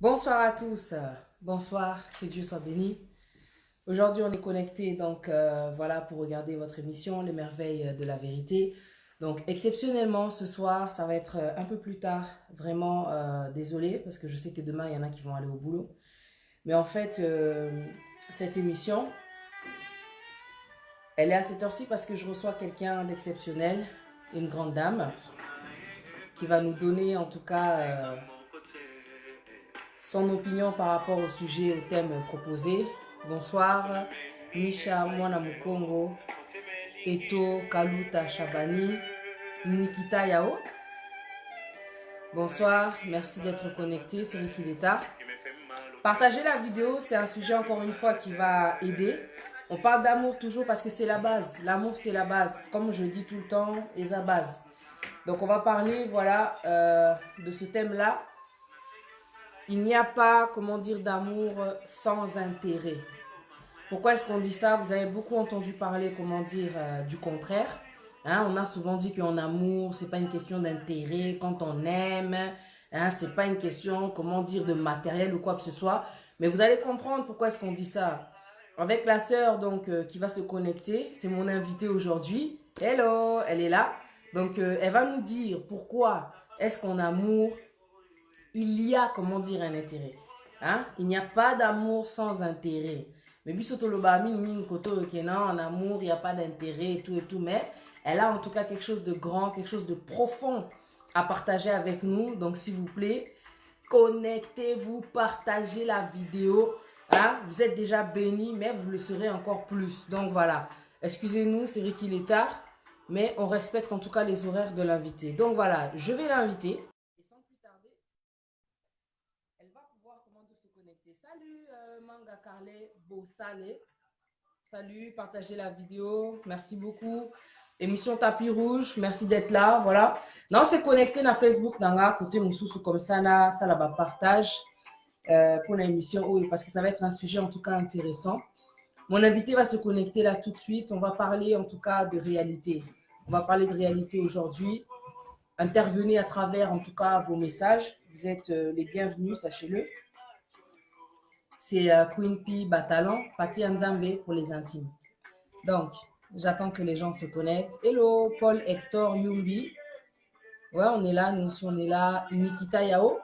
Bonsoir à tous, bonsoir, que Dieu soit béni. Aujourd'hui, on est connecté donc voilà pour regarder votre émission Les Merveilles de la Vérité. Donc exceptionnellement ce soir, ça va être un peu plus tard, vraiment désolé parce que je sais que demain il y en a qui vont aller au boulot. Mais en fait, cette émission, elle est à cette heure-ci parce que je reçois quelqu'un d'exceptionnel, une grande dame, qui va nous donner en tout cas son opinion par rapport au sujet, au thème proposé. Bonsoir, Misha Mwana Mukongo, Eto Kaluta Shabani, Nikita Yao. Bonsoir, merci d'être connecté, c'est Ricky Leta. Partagez la vidéo, c'est un sujet encore une fois qui va aider. On parle d'amour toujours parce que c'est la base. L'amour c'est la base, comme je dis tout le temps, et la base. Donc on va parler voilà de ce thème-là. Il n'y a pas, comment dire, d'amour sans intérêt. Pourquoi est-ce qu'on dit ça? Vous avez beaucoup entendu parler, comment dire, du contraire. Hein, on a souvent dit qu'en amour, c'est pas une question d'intérêt. Quand on aime, hein, c'est pas une question, comment dire, de matériel ou quoi que ce soit. Mais vous allez comprendre pourquoi est-ce qu'on dit ça. Avec la sœur donc qui va se connecter, c'est mon invitée aujourd'hui. Hello, elle est là. Donc elle va nous dire pourquoi est-ce qu'en amour, il y a, comment dire, un intérêt. Hein? Il n'y a pas d'amour sans intérêt. Mais en amour, il n'y a pas d'intérêt et tout. Mais elle a en tout cas quelque chose de grand, quelque chose de profond à partager avec nous. Donc, s'il vous plaît, connectez-vous, partagez la vidéo. Hein? Vous êtes déjà bénis, mais vous le serez encore plus. Donc, voilà. Excusez-nous, c'est vrai qu'il est tard, mais on respecte en tout cas les horaires de l'invité. Donc, voilà, je vais l'inviter. Et sans plus tarder, elle va pouvoir, comment dire, se connecter. Salut Manga Carlet Bossale. Salut, partagez la vidéo. Merci beaucoup. Émission Tapis Rouge, merci d'être là. Voilà. Non, c'est connecté dans Facebook, dans la côté Moussou, comme ça, là, ça là-bas, partage pour l'émission. Oui, parce que ça va être un sujet en tout cas intéressant. Mon invité va se connecter là tout de suite. On va parler en tout cas de réalité. On va parler de réalité aujourd'hui. Intervenez à travers en tout cas vos messages. Vous êtes les bienvenus, sachez-le. C'est Queen P Batalon, Fatih Nzambe pour les intimes. Donc, j'attends que les gens se connectent. Hello, Paul Hector Yumbi. Ouais, on est là, nous aussi on est là. Nikita Yao.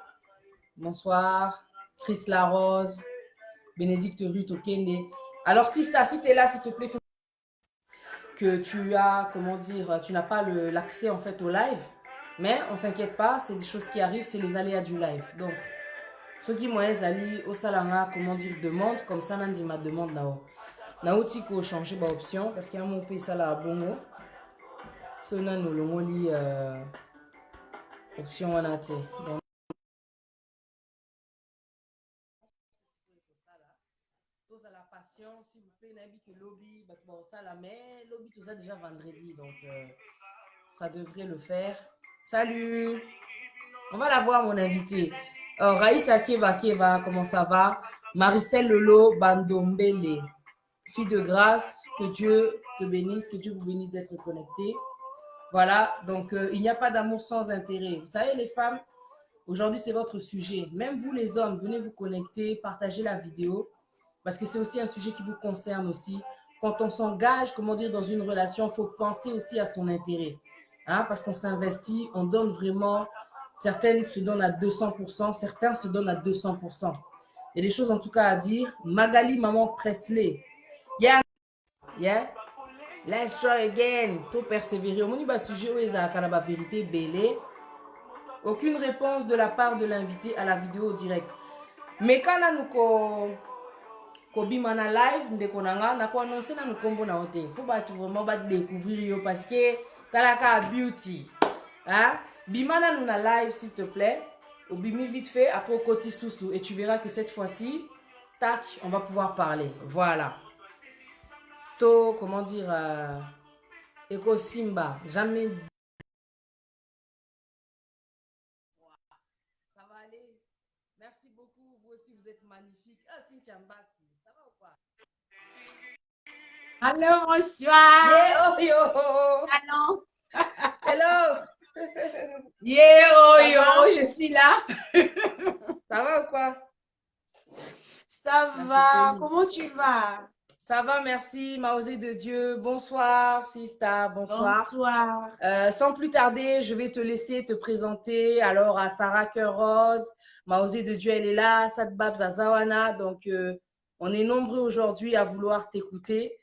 Bonsoir. Chris Larose. Bénédicte Ruth Okende. Alors, si tu es là, s'il te plaît, que tu as, comment dire, tu n'as pas l'accès en fait au live. Mais on ne s'inquiète pas, c'est des choses qui arrivent, c'est les aléas du live. Donc, ceux qui m'ont ali au salanga, comment dire, demande, comme ça, on dit ma demande là-haut. Nauti ko changer ba option parce qu'il y a mon pays ça là bongo. So na no longo li option wana te. Donc tous à la patience, s'il vous plaît, n'abi que lobby, bah bon ça là mais lobby tout ça déjà vendredi donc ça devrait le faire. Salut. On va la voir mon invité. Raïssa Keva, comment ça va? Maricel Lolo Bandombele. Fille de grâce, que Dieu te bénisse, que Dieu vous bénisse d'être connecté. Voilà, donc il n'y a pas d'amour sans intérêt. Vous savez, les femmes, aujourd'hui c'est votre sujet. Même vous les hommes, venez vous connecter, partagez la vidéo, parce que c'est aussi un sujet qui vous concerne aussi. Quand on s'engage, comment dire, dans une relation, il faut penser aussi à son intérêt. Hein, parce qu'on s'investit, on donne vraiment, certaines se donnent à 200%, certains se donnent à 200%. Il y a des choses en tout cas à dire. Magali Maman Presley. Yeah, yeah. Let's try again. Tout persévérer. Au moment sujet où ils ont la vérité belé. Aucune réponse de la part de l'invité à la vidéo direct. Mais quand nous ko bimana live ndeko nanga na ko annoncer na nous kombo na hotel. Faut pas tout vraiment pas découvrir yo parce que talaka beauty. Hein? Bimana nous na live s'il te plaît. Au bimi vite fait après au côté sous et tu verras que cette fois-ci tac, on va pouvoir parler. Voilà. To comment dire Eko Simba, jamais. Ça va aller. Merci beaucoup. Vous aussi, vous êtes magnifique. Ah, Cynthia Mbassi, ça va ou quoi? Allô, bonsoir. Yeah, oh, yo. Allô. Hello. Yeah, oh, Ça va? yo, je suis là. Ça va ou quoi? Ça La va, folie. comment tu vas? Ça va, merci. Maosé de Dieu. Bonsoir, Sista. Bonsoir. Bonsoir. Sans plus tarder, je vais te laisser te présenter alors à Sarah Cœur Rose. Maosé de Dieu, elle est là. Sadbab Zazawana. Donc, on est nombreux aujourd'hui à vouloir t'écouter.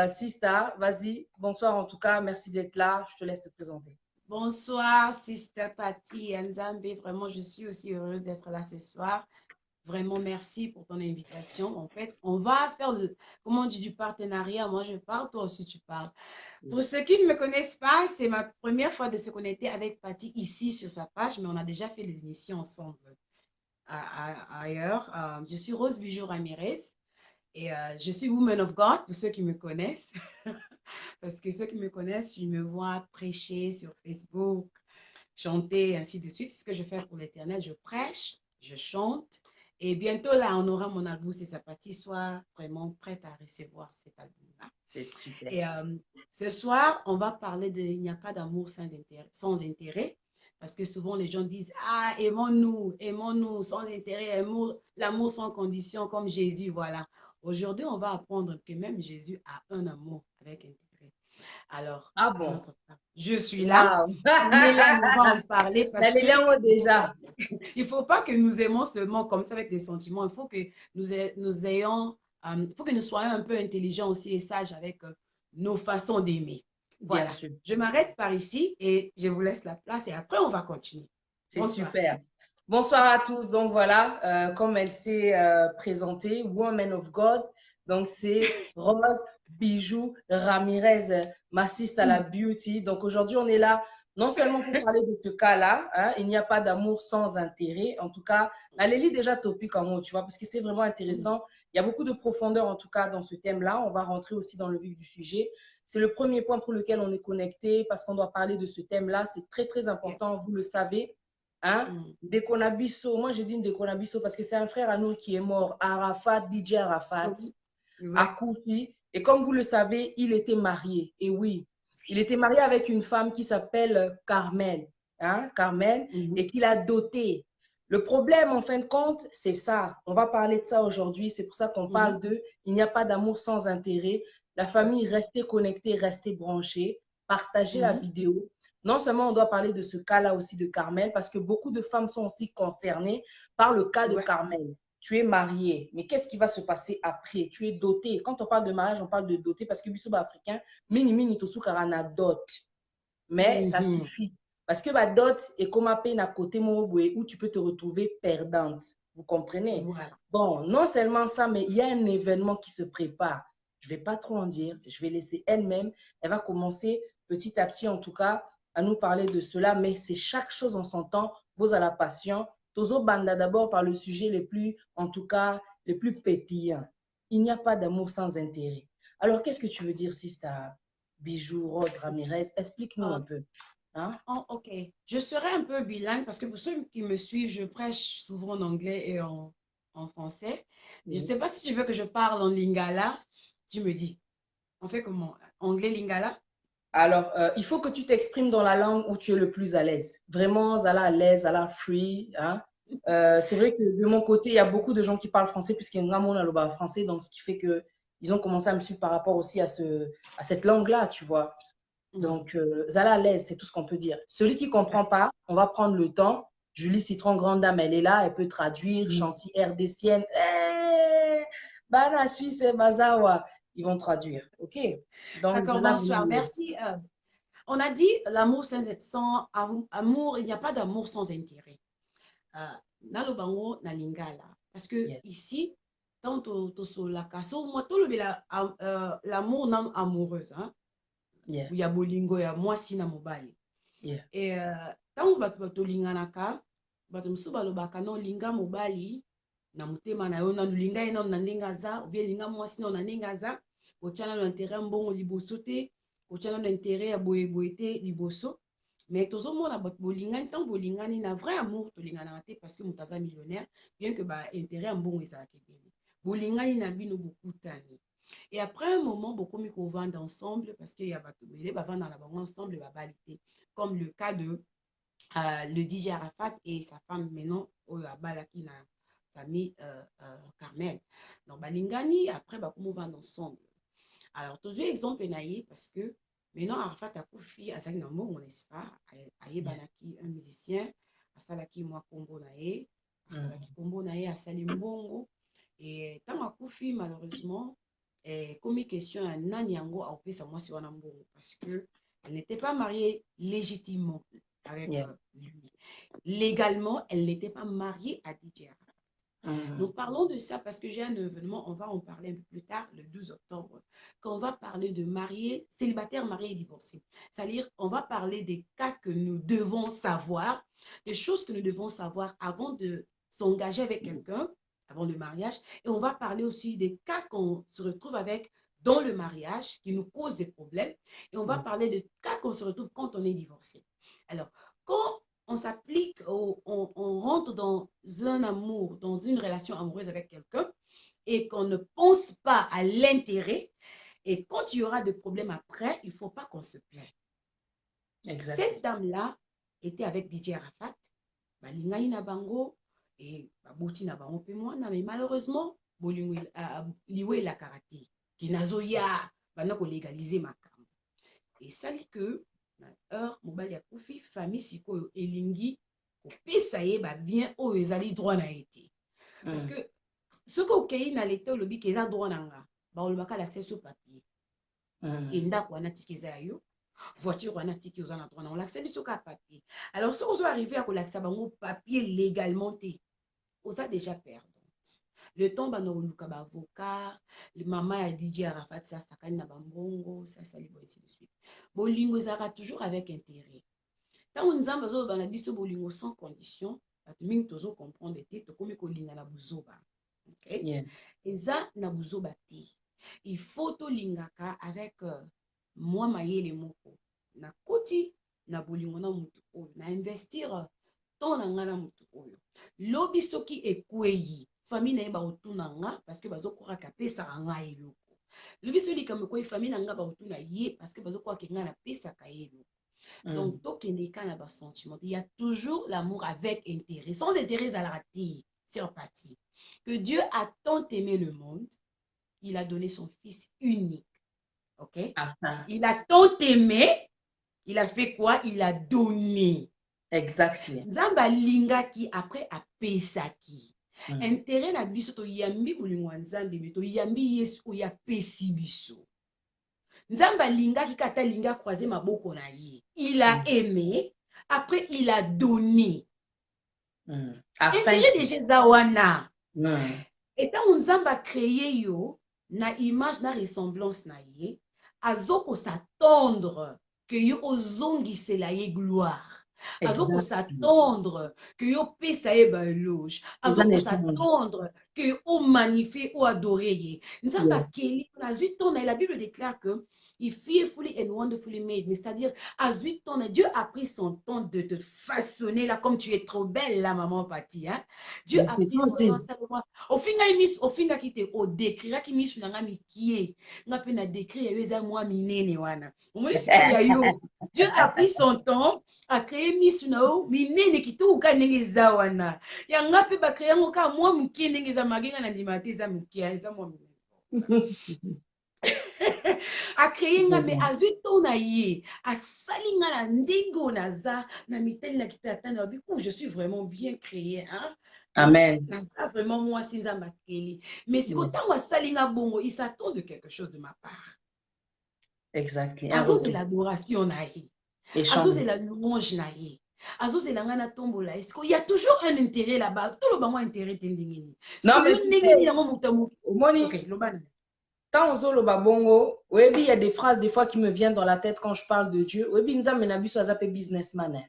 Sista, vas-y. Bonsoir en tout cas. Merci d'être là. Je te laisse te présenter. Bonsoir, Sister Patty Nzambe. Vraiment, je suis aussi heureuse d'être là ce soir. Vraiment, merci pour ton invitation. En fait, on va faire, comment on dit, du partenariat. Moi, je parle, toi aussi, tu parles. Pour ceux qui ne me connaissent pas, c'est ma première fois de se connecter avec Patty ici sur sa page, mais on a déjà fait des émissions ensemble ailleurs. Je suis Rose Bijou Ramirez. Et je suis Woman of God pour ceux qui me connaissent. Parce que ceux qui me connaissent, je me vois prêcher sur Facebook, chanter, ainsi de suite. C'est ce que je fais pour l'Éternel. Je prêche, je chante. Et bientôt, là, on aura mon album, c'est sa partie, soit vraiment prête à recevoir cet album-là. C'est super. Et ce soir, on va parler de il n'y a pas d'amour sans intérêt, sans intérêt. Parce que souvent, les gens disent, ah, aimons-nous sans intérêt, l'amour sans condition, comme Jésus, voilà. Aujourd'hui, on va apprendre que même Jésus a un amour avec intérêt. Alors, Ah de bon? notre part, je suis là. Waouh! On est là, on va en parler Dans parce les que langues déjà. il faut pas que nous aimons seulement comme ça avec des sentiments. Il faut que nous ayons, il faut que nous soyons un peu intelligents aussi et sages avec nos façons d'aimer. Bien Voilà. sûr. Je m'arrête par ici et je vous laisse la place et après on va continuer. C'est Bonsoir. super. Bonsoir à tous. Donc voilà, comme elle s'est présentée, Woman of God. Donc c'est Rose Bijou Ramirez, ma sister à la beauty. Donc aujourd'hui, on est là non seulement pour parler de ce cas-là, hein, il n'y a pas d'amour sans intérêt. En tout cas, allez-y déjà topic en haut, tu vois, parce que c'est vraiment intéressant. Il y a beaucoup de profondeur en tout cas dans ce thème-là. On va rentrer aussi dans le vif du sujet. C'est le premier point pour lequel on est connecté parce qu'on doit parler de ce thème-là. C'est très, très Yeah. important, vous le savez. Hein? Dekonabiso, moi j'ai dit Dekonabiso parce que c'est un frère à nous qui est mort, Arafat, DJ Arafat, à Ouais. Koufi. Et comme vous le savez, il était marié. Et oui, il était marié avec une femme qui s'appelle Carmel, hein? Carmel, et qu'il a doté. Le problème, en fin de compte, c'est ça. On va parler de ça aujourd'hui. C'est pour ça qu'on parle de il n'y a pas d'amour sans intérêt. La famille, restez connectée, restez branchée, partagez la vidéo. Non seulement on doit parler de ce cas-là aussi de Carmel, parce que beaucoup de femmes sont aussi concernées par le cas de Ouais. Carmel. Tu es marié, mais qu'est-ce qui va se passer après? Tu es doté. Quand on parle de mariage, on parle de doté parce que bisoba africain, mini mini to sukarana dot. Mais ça suffit. Parce que la dot est comme un peine à côté où tu peux te retrouver perdante. Vous comprenez? Voilà. Bon, non seulement ça, mais il y a un événement qui se prépare. Je ne vais pas trop en dire. Je vais laisser elle-même. Elle va commencer petit à petit, en tout cas, à nous parler de cela. Mais c'est chaque chose en son temps. Vous à la passion. Tozo Banda d'abord par le sujet les plus, en tout cas, les plus pétillants. Il n'y a pas d'amour sans intérêt. Alors, qu'est-ce que tu veux dire, Sista Bijou, Rose, Ramirez? Explique-nous un peu. Hein? Oh, ok. Je serai un peu bilingue parce que pour ceux qui me suivent, je prêche souvent en anglais et en français. Je ne Oui. sais pas si tu veux que je parle en lingala. Tu me dis. On fait comment? Anglais lingala? Alors, il faut que tu t'exprimes dans la langue où tu es le plus à l'aise. Vraiment, à l'aise, à free. Hein? C'est vrai que de mon côté, il y a beaucoup de gens qui parlent français puisqu'il y a un monde à français, donc ce qui fait que ils ont commencé à me suivre par rapport aussi à cette langue-là, tu vois. Donc, à l'aise, c'est tout ce qu'on peut dire. Celui qui ne comprend pas, on va prendre le temps. Julie Citron, grande dame, elle est là, elle peut traduire, chantier RDCienne. Bana Suisse, Bazawa. Ils vont traduire, ok? Donc, D'accord, Zala, bonsoir. Merci. On a dit l'amour sans amour, il n'y a pas d'amour sans intérêt. Nalobango na lingala. Parce que yes, ici, tant la kaso, moi, tout l'amour non amoureuse. Hein? yeah, Il y a bolingo, il y a moi si na mobile. yeah. Et tant que tu linganaka, bato musu balobaka no linga mobali na mutema na yo na linga ina na ndenge aza ou bien linga mwasi na ndenge aza kotiana na intérêt mbongo liboso te kotiana na intérêt ya boye te liboso mais tozomona bato bolingani ntango bolingani na vrai amour tolinganaka te parce que moto aza millionnaire bien que ba intérêt ya mbongo ezalaka ebele bolingani na bino bokutani et après un moment bokomi kovanda ensemble parce qu'il y a bato bele bavanda na bango ensemble babali te comme le cas de le DJ Arafat et sa femme maintenant, Oyo Abalaki famille Carmel. Donc, balingani, après, nous vendre ensemble. Alors, tu as exemple naïe parce que maintenant, Arafat a confié à Zali Nambo, n'est-ce pas? Banaki, un musicien, à Salaki, moi, Combo Naye, à Salaki Combo Naye, à Salimbongo. Et tant ma confié, malheureusement, comme question à Nanyango, à Opesa, moi, c'est Wanambongo, parce que elle n'était pas mariée légitimement avec lui. Légalement, elle n'était pas mariée à DJ Arafat. Donc, parlons de ça parce que j'ai un événement, on va en parler un peu plus tard, le 12 octobre, quand on va parler de mariés, célibataires, mariés et divorcés. C'est-à-dire, on va parler des cas que nous devons savoir, des choses que nous devons savoir avant de s'engager avec quelqu'un, avant le mariage. Et on va parler aussi des cas qu'on se retrouve avec dans le mariage, qui nous causent des problèmes. Et on va parler des cas qu'on se retrouve quand on est divorcé. Alors, quand on s'applique, on rentre dans un amour, dans une relation amoureuse avec quelqu'un et qu'on ne pense pas à l'intérêt, et quand il y aura des problèmes après, il ne faut pas qu'on se plaigne. Cette dame-là était avec DJ Arafat, balingani na bango, et babouti na bango pe mwana, mais malheureusement, liwe la karaté, qui nazoya, bana ko légaliser makambo. Et ça dit que heure mobali ya kufi famille sikoyo elingi kopesa ye ba bien oyo ezali droit na été parce que ce que okei na l'état olobi ke eza droit na nga ba olobaka l'accès sur papier et ndako wana tiki eza yo voiture wana tiki oza na droit na l'accès biso ka papier alors ce qu'on soit arrivé à l'accès bango papier légalement te oza déjà perdante le temps bana oluka ba avocat le maman a DJ Arafat ça sakani na bambongo ça ça libo ainsi de suite bolingo ezaka toujours avec intérêt tant nzamba zo bana biso bolingo sans condition bato mingi tozo comprendre te tokomi kolinga na buzoba OK eza na buzoba te il faut tolingaka avec moi mayele moko na koti na bolingo na mutu oyo na investir temps na nga na mutu oyo lobi soki ekweyi famille na ye baotuna nga parce que bazokoraka pesaka nga eloko lobi soki likambo ekweyi famille na nga baotuna ye parce que bazokoraka nga na pesaka ye eloko donc tokende ka na basentiment il y a toujours l'amour avec intérêt sans intérêt à la rater sur parti que Dieu a tant aimé le monde il a donné son fils unique ok il a tant aimé il a fait quoi il a donné exactement nzamba lingaki après apesaki intérêt na biso toyambi bolingo ya nzambe me toyambi yesu oyo apesi biso nzambe alingaki kata linga croiser maboko na ye il a aimé après il a donné intérêt déjà eza wana etango nzambe acréé yo na image na ressemblance na ye azoko s'attendre que yo ozongisela ye gloire azoko s'attendre que yo pesa ye ba éloge azoko s'attendre que yo magnifier ou adorer ye nzambe akeli na 8 ans la Bible déclare que il fearfully and wonderfully made mais c'est-à-dire à 8 ans Dieu a pris son temps de te façonner là comme tu es trop belle là maman Pati hein Dieu a pris son temps ça au finga qui te au décrire qui mis na nga mikie nga pe na décrire yo eza moi minene wana au moins ya yo Dieu a pris son temps à créer misu na o minene kituka ndenge eza wana ya nga pe ba créer ngo ka moi mukie ndenge eza magenga na ndima te eza mukie eza moi minene a créé nga mais azwi to na ye a sali nga na ndenge naza na miteli na kitata na bi je suis vraiment bien créé hein amen naza vraiment moi si nzamba keli mais si autant wa sali nga bongo il s'attend de quelque chose de ma part exactement azose l'adoration na ye azose la louange na ye azose la nga na tombola est-ce qu'il y a toujours un intérêt là-bas tout le bango intérêt tendingini non mais ndenge ni yango mutamu OK lobana tant ozoloba bongo oyebi il y a des phrases des fois qui me viennent dans la tête quand je parle de Dieu oyebi nzambe na biso aza pe businessman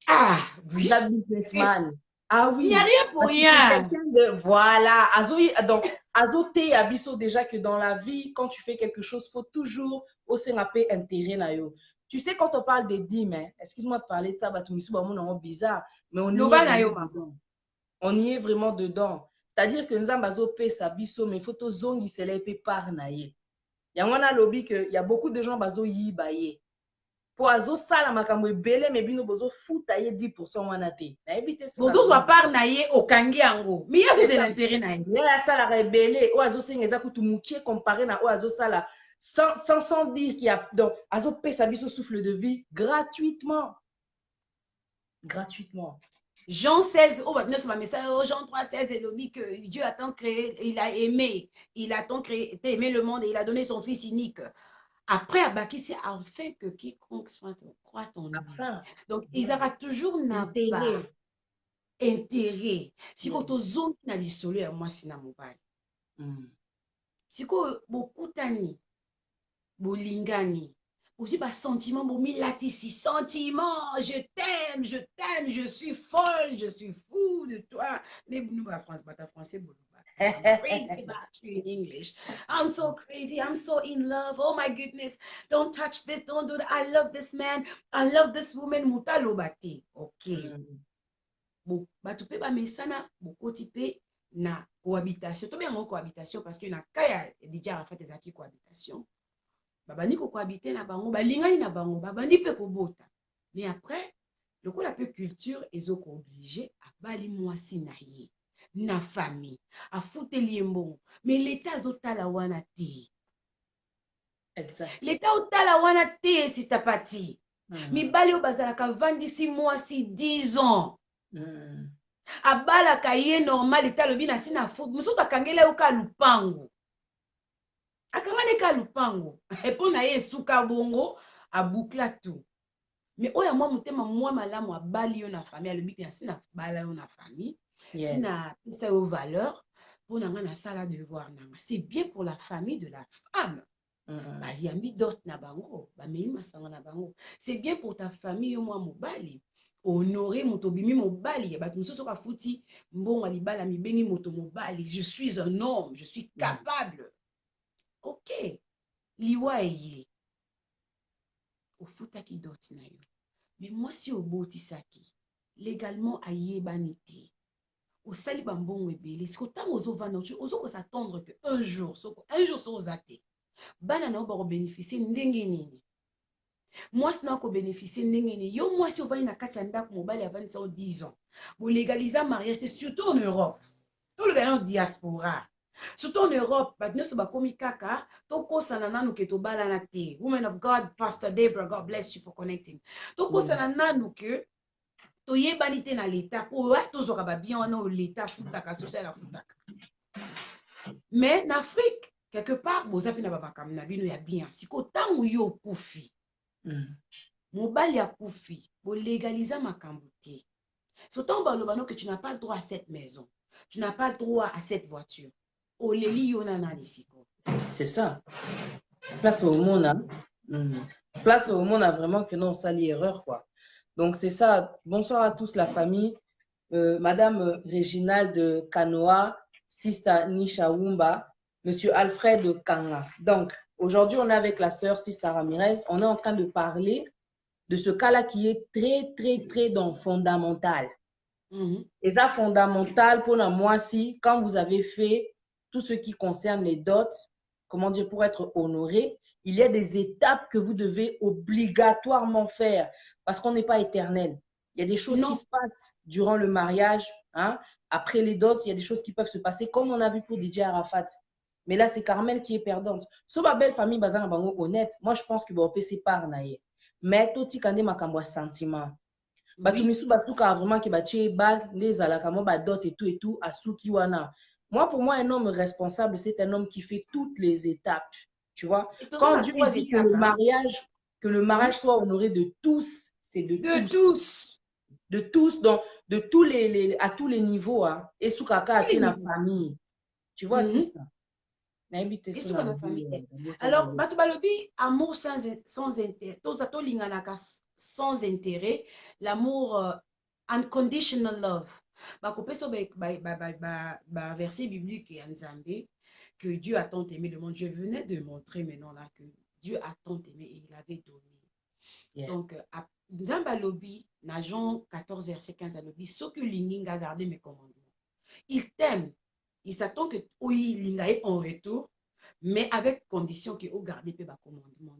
ah oui la businessman ah oui il n'y a rien pour rien voilà donc azote ya biso déjà que dans la vie quand tu fais quelque chose faut toujours osenga pe intérêt na yo tu sais quand on parle des dîmes hein, excuse-moi de parler de ça bato misu bamona bizarre mais on y est vraiment dedans c'est-à-dire que nzambe azopesa biso mais il faut tozongisela pe par na ye yango na lobi que il y a beaucoup de gens bazoyiba ye Poizo sala makambo ebele mais bino bozo futa ye 10% wana te. Na ebite so. Bozo soit part na ye okangi yango. Mais yazo de l'intérêt na ye. Ya sala ebele o azo senga za kutu mukie comparé na o azo sala sans dire qu'il y a donc azo pesa biso souffle de vie gratuitement. Gratuitement. Jean 16, oh, ma message, Jean 3, 16, et le que Dieu a tant créé, il a aimé, il a tant créé, aimé le monde et il a donné son fils unique. Après, Abakissi, afin que quiconque soit croit en lui. Donc, ils auront toujours intérêt. Si vous avez zone na lisolo ya mwasi na mobali. Si vous beaucoup tani, bolingani. Aussi, bah, sentiment, bon, milatisi, sentiment, je t'aime, je suis folle, je suis fou de toi. Les nous, bah, français, bon, I'm crazy about you in English. I'm so crazy, I'm so in love. Oh my goodness, don't touch this, don't do that. I love this man, I love this woman. Mutalo bate, ok. Bon, bah, tu peux, bah, mais ça na, beaucoup typé na cohabitation. Tu bien en cohabitation parce qu'il y a kaya déjà à faire des acquis cohabitation. Babandi ko cohabiter na bango balingani na bango babandi pe kobota mais après le coup la peu culture ezoko obligé abali mwasi na ye na famille afuteli mbongo mais l'état azotala wana te exact l'état otala wana te si tapati mibali o bazalaka vandisi mwasi 10 ans abalaka ye normal l'état lobi na sina foot musuka kangela yo ka lupango akangane ka lupango epo na ye suka bongo abukla tout mais oya mwa mutema mwa malamu abali yo na famille alobi te asina bala yo na famille tina pesa yo valeur pona nga na sala devoir nanga c'est bien pour la famille de la femme baliambi dot na bango bameli masanga na bango c'est bien pour ta famille yo mwa mobali honorer moto bimi mobali bato mosusu ka futi mbongo libala mibengi moto mobali je suis un homme je suis capable. Ok, liwa eye ofutaki dot na yo mais moi si obotisaki légalement aye banité osali bambongo ebele siko tango ozovanda ozoko s'attendre que un jour so ozate bana na ba bénéficier ndenge nini mwasi na ko bénéficier ndenge nini yo mwasi ovandi na kati ya ndako mobali avandi sa 10 ans bo légaliser mariage surtout en Europe tout le bien en diaspora. Surtout en Europe, nous sommes kaka, toko sanana ke to balana te. Woman of God, Pastor Deborah, God bless you for connecting. Toko sanana ke to yebanite na l'état pour to zora bien na l'état futaka social futaka. Mais en Afrique, quelque part, vous avez na baba kam na bino ya bien. Siko tangu yo kufi. Mobali ya kufi, bo légaliser makambo te. Surtout balobano que tu n'as pas droit à cette maison. Tu n'as pas droit à cette voiture. C'est ça. Place au monde, hein? Place au monde a vraiment que non, ça l'erreur, quoi. Donc, c'est ça. Bonsoir à tous, la famille. Madame Réginald Kanoa, Sista Nisha Wumba, Monsieur Alfred Kanga. Donc, aujourd'hui, on est avec la sœur Sista Ramirez. On est en train de parler de ce cas-là qui est très, très, très fondamental. Et ça, fondamental pour moi, si, quand vous avez fait tout ce qui concerne les dots, comment dire, pour être honoré, il y a des étapes que vous devez obligatoirement faire parce qu'on n'est pas éternel. Il y a des choses qui se passent durant le mariage, hein? Après les dots, il y a des choses qui peuvent se passer comme on a vu pour DJ Arafat. Mais là, c'est Carmel qui est perdante. Sur ma belle famille, bazan bango honnête, moi, je pense que bon, on peut séparer naïe. Mais tout y kande makambo sentiment. Batu misu basuka vraiment ki batie bag les alaka mo ba dot et tout asuki wana. Moi, pour moi, un homme responsable, c'est un homme qui fait toutes les étapes. Tu vois, quand Dieu dit que le mariage soit honoré de tous, c'est de tous. De tous, donc de tous à tous les niveaux. Hein. Et soukaka a la famille. Tu vois, c'est ça. Alors, Batubalobi, amour sans intérêt. Sans intérêt, l'amour unconditional love. Verset biblique et Nzambe que Dieu a tant aimé le monde. Je venais de montrer maintenant là que Dieu a tant aimé et il avait donné. Donc, Nzambalobi, dans Jean 14, verset 15, à l'obi, ce que l'Inginga a gardé mes commandements. Il t'aime. Il s'attend que oui, il en retour, mais avec condition qu'il ait gardé mes commandements.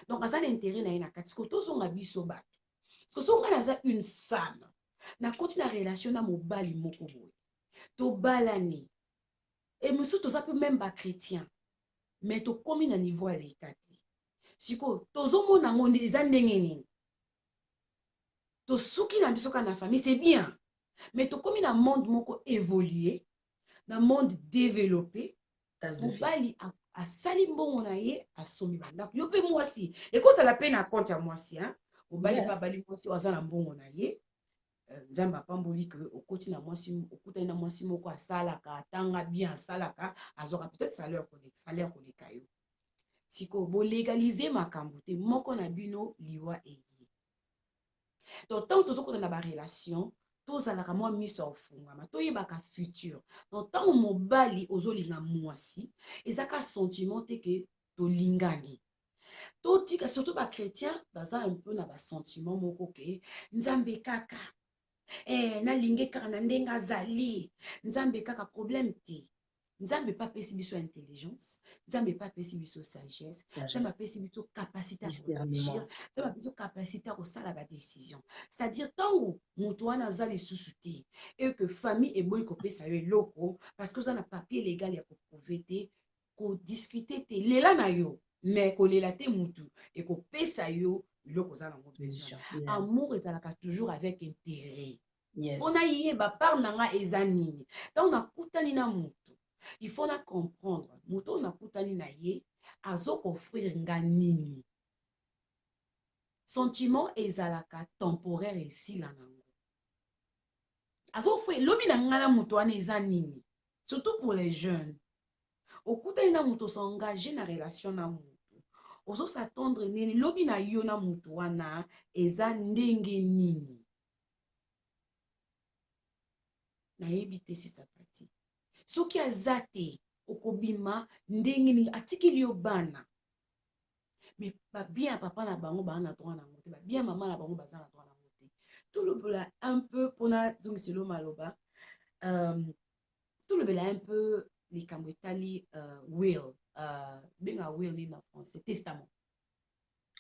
Donc aza na intérêt na ye na kati ko tozonga biso bato parce que songa naza une femme na koti na relation na mobali moko boye tobalani et mosusu toza mpe même bachrétien mais tokomi na niveau ya leta te sikoyo tozomona yango eza ndenge nini tosuki na biso kaka na famille c'est bien mais tokomi na monde moko évolué na monde développé mobali asali mbongo na ye asombi bandako yo mpe mwasi ekozala mpe na compte ya mwasi mobali mpe abali mwasi oyo aza na mbongo na ye nzambe apamboli ke okoti na mwasi okutani na mwasi moko asalaka atanga bien asalaka azwaka peut-être salaire koleka yo sikoyo bolegalize makambo te moko na bino liwa eye donc ntango tozokota na barelation tozalaka mwa miso ya ofungama toyebaka futur donc ntango mobali ozolinga mwasi ezaka sentiment te ke tolingani totika surtout bachrétien baza un peu na basentiment moko ke nzambe kaka nalingi kaka na ndenge azali nzambe kaka problème te nzambe pa apesi biso intelligence nzambe pa apesi biso sagesse nzambe apesi biso capacité à réfléchir nzambe apesi biso capacité à kosala badécision c'est-à-dire ntango moto wana aza lisusu te et que famille eboyi kopesa yo eloko parce que oza na papier légal ya koprouve te kodiscute te lela na yo mais kolela te mutu ekopesa yo biloko oza nango besoin amour ezalaka toujours avec intérêt mpona yeba part na nga eza nini ntango nakutani na motu il faut na comprendre moto oyo nakutani na ye azokofrire nga nini sentiment ezalaka temporaire esila nango azofrire lobi na nga na moto wana eza nini surtout pour les jeunes okutani na moto s'engage na relation na moto ozosatendre nini lobi na yo na moto wana eza ndenge nini nayebi te sista pati soki aza te okobima ndenge nini atikili yo bana mais babien ya papa na bango baza na droit nango te babien ya mama na bango baza na droit nango te tolobola un peu mpona zongiselo maloba tolobela un peu likambo etali will benga will nini na français testament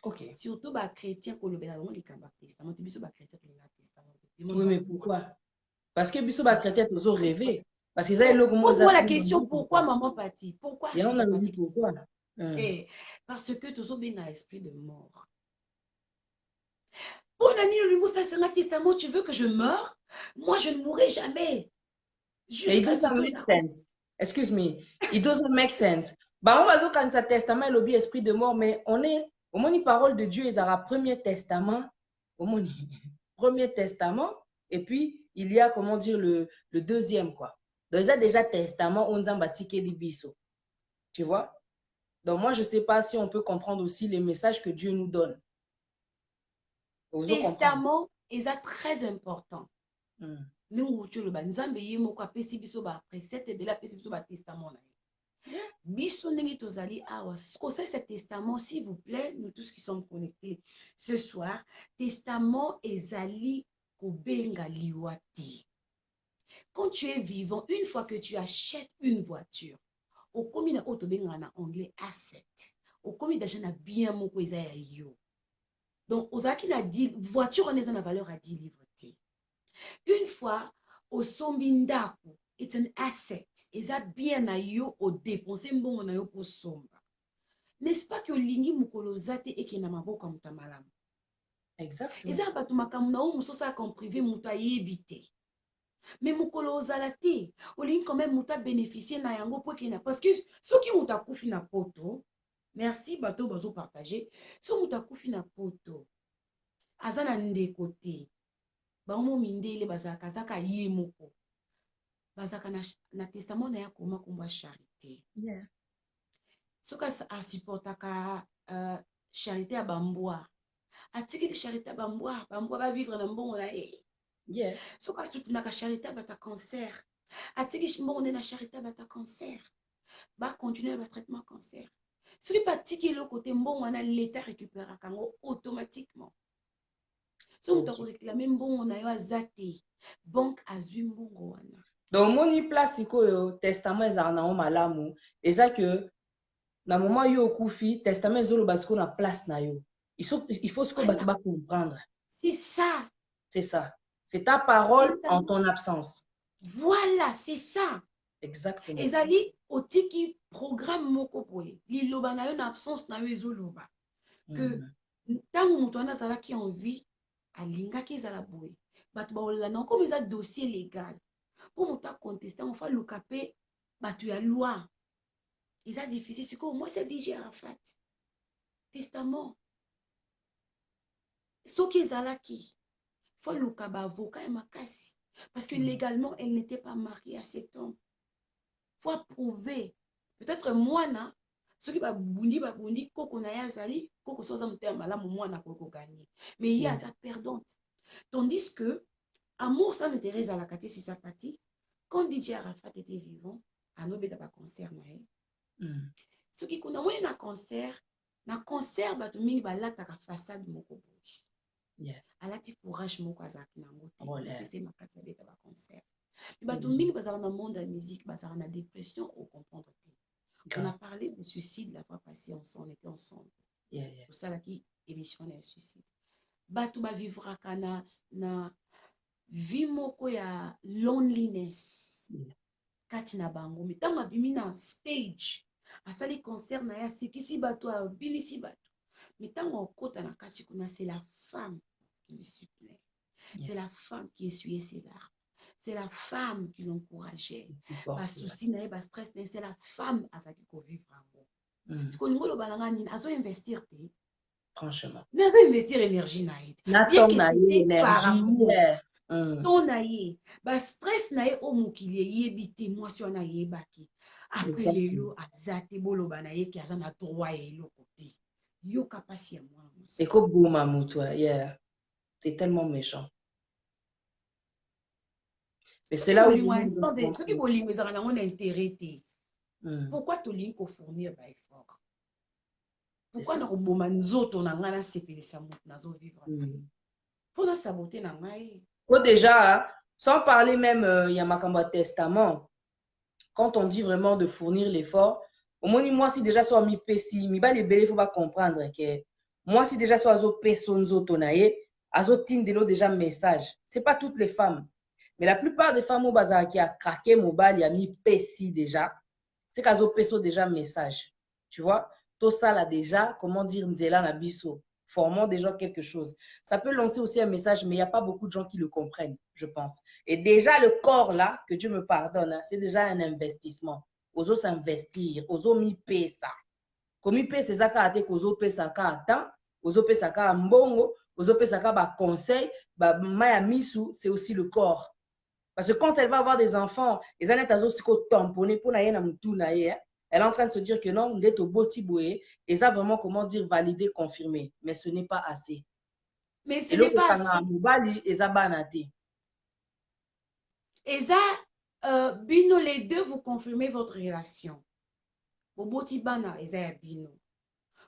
ok surtout bachrétien kolobela bango likambo ya testament te biso bachrétien tolinga testament oui mais pourquoi parce que biso bachrétien tozo rêver parce que ça pose-moi la question pourquoi maman Pati pourquoi pourquoi parce que tozobenga esprit de mort pour nani olingo ça c'est un testament tu veux que je meure moi je ne mourrai jamais jusqu'à ce que excuse me it doesn't make sense bango bazokanisa testament elobi esprit de mort mais on est omoni parole de Dieu ezala premier testament omoni premier testament et puis il y a comment dire le deuxième quoi donc il y a déjà testament on nzamba tikeli biso tu vois donc moi je sais pas si on peut comprendre aussi les messages que Dieu nous donne testament est très important ndenge otoloba nzambe ye moko apesi biso baprécepte ebele apesi biso batestament na ye biso ndenge tozali awa kosalisa testament s'il vous plaît nous tous qui sommes connectés ce soir testament ezali kobenga liwa te quand tu es vivant une fois que tu achètes une voiture okomi na oyo tobengaka na anglais asset okomi déjà na bien moko eza ya yo donc ozalaki na voiture wana eza na valeur à 10 livres te une fois osombi ndako it's an asset eza bien na yo odepense mbongo na yo posomba n'est-ce pas que olingi mokolo oza te ekende na maboko ya moto ya malamu exactement eza bato makambo na oyo mosusu osalaka en privé moto ayebi te mais mokolo ozala te olingi quand même moto abénéficie na yango po ekende parce que soki moto akufi na poto merci bato bazopartage so moto akufi na poto aza na ndeko te bango mindele bazalaka azaka ye moko bazalaka na testament na ye akoma komba charité soki asupportaka charité ya bambwa atikeli charité ya bambwa bavivre na mbongo na ye soki asutenaka charité ya bata cancer atiki mbongo nde na charité ya bata cancer bacontinue batraitement cancer soki batiki eloko te mbongo wana leta récupéraka yango automatiquement so moto akoreklame mbongo na yo aza te banque azwi mbongo wana donc moni place sikoyo testament ezala nango malamu eza que Na moment yo okufi, testament ezoloba siko na place na yo. Il faut siko bato ba comprendre. C'est ça. C'est ça. C'est ta parole en ton absence. Voilà, c'est ça. Exactement. Ezali otiki programme moko boye. Liloba na yo na absence na yo ezoloba. Que ntango moto wana azalaki en vie, alingaki ezala boye. Bato baolanda comme eza dossier légal. Po moto akonteste, on fa luka pe bato ya loi. Eza difficile. Siko moi c'est DJ Arafat. Testament. Soki ezalaki, faut luka ba avocat et makasi. Parce que légalement, elle n'était pas mariée à cet homme. Faut approuver. Peut-être moi, ceux qui babundi, koko na yazali, koko soza mutema malamu mwana koko gagner. Mais il y a sa perdante. Tandis que, amour sans intérêt à la kate si sa partie, quand DJ Arafat était vivant, à nos bêta ba concert na ceux qui connaissent na concert, batu mingi balataka façade moko boye. Alati courage moko azaki na moto. C'est ma kata bêta ba concert. Mais batu mingi bazara na monde de la musique, bazara na dépression au comprendre. On a parlé de suicide la fois passée, on était ensemble. Pour ça, là, qui émission de suicide. Batu ba vivra kana na vie moko ya loneliness. Kati na bango. Mais tant mabimi na stage, asali concert na ya sikisi batu a bilisi batu. Mais tant on kota na kati kuna, c'est la femme qui lui supplée. C'est la femme qui essuyait ses larmes. C'est la femme qui l'encourageait. Pas souci, pas stress, c'est la femme à sa qui vivre en haut. Ce qu'on nous dit, à investir, franchement. Mais à investir énergie naïe. Bien que c'était par amour. Ton naïe, bah stress naïe au moukilier, yébité, moi si on a yébaki. Après les lots, à zate bolo banaïe qui a un droit et l'autre côté. Yo capacité moi. C'est comme bouma moutoua, yeah. C'est tellement méchant. Mais c'est là où ceux qui veulent les ont intérêt. Pourquoi tu lignes pour fournir effort? Pourquoi nous robons nzoto na ngana sepeli sa mot nazo vivre? Faut na saboter na ngai. Déjà, sans parler même y a makamba testament. Quand on dit vraiment de fournir l'effort, au moins moi si déjà soit mi pesi, mi ba les belé faut pas comprendre que moi si déjà soit azo peso nzoto na ye, azo tindelo déjà message. C'est pas toutes les femmes. Mais la plupart des femmes au bazar qui a craqué mobile, il a mis pessi déjà. C'est qu'azo peso déjà message. Tu vois? Tout ça là déjà, comment dire, nzela na biso, formant déjà quelque chose. Ça peut lancer aussi un message, mais il n'y a pas beaucoup de gens qui le comprennent, je pense. Et déjà le corps là, que Dieu me pardonne, hein, c'est déjà un investissement. Ozo s'investir, ozo mi pesa. Comme mi pesa ça ka ate ozo pesa ka temps, ozo pesa ka mbongo, ozo pesa ka ba conseil, ba maya misu, c'est aussi le corps. Parce que quand elle va avoir des enfants, les années tazo siko tamponné pour na yena mutu na ye, elle est en train de se dire que non, d'être au boti boye, et ça vraiment comment dire valider, confirmer, mais ce n'est pas assez. Mais ce n'est pas assez. Mobali et ça banate. Et ça, bino les deux vous confirmez votre relation. Boboti bana eza bino.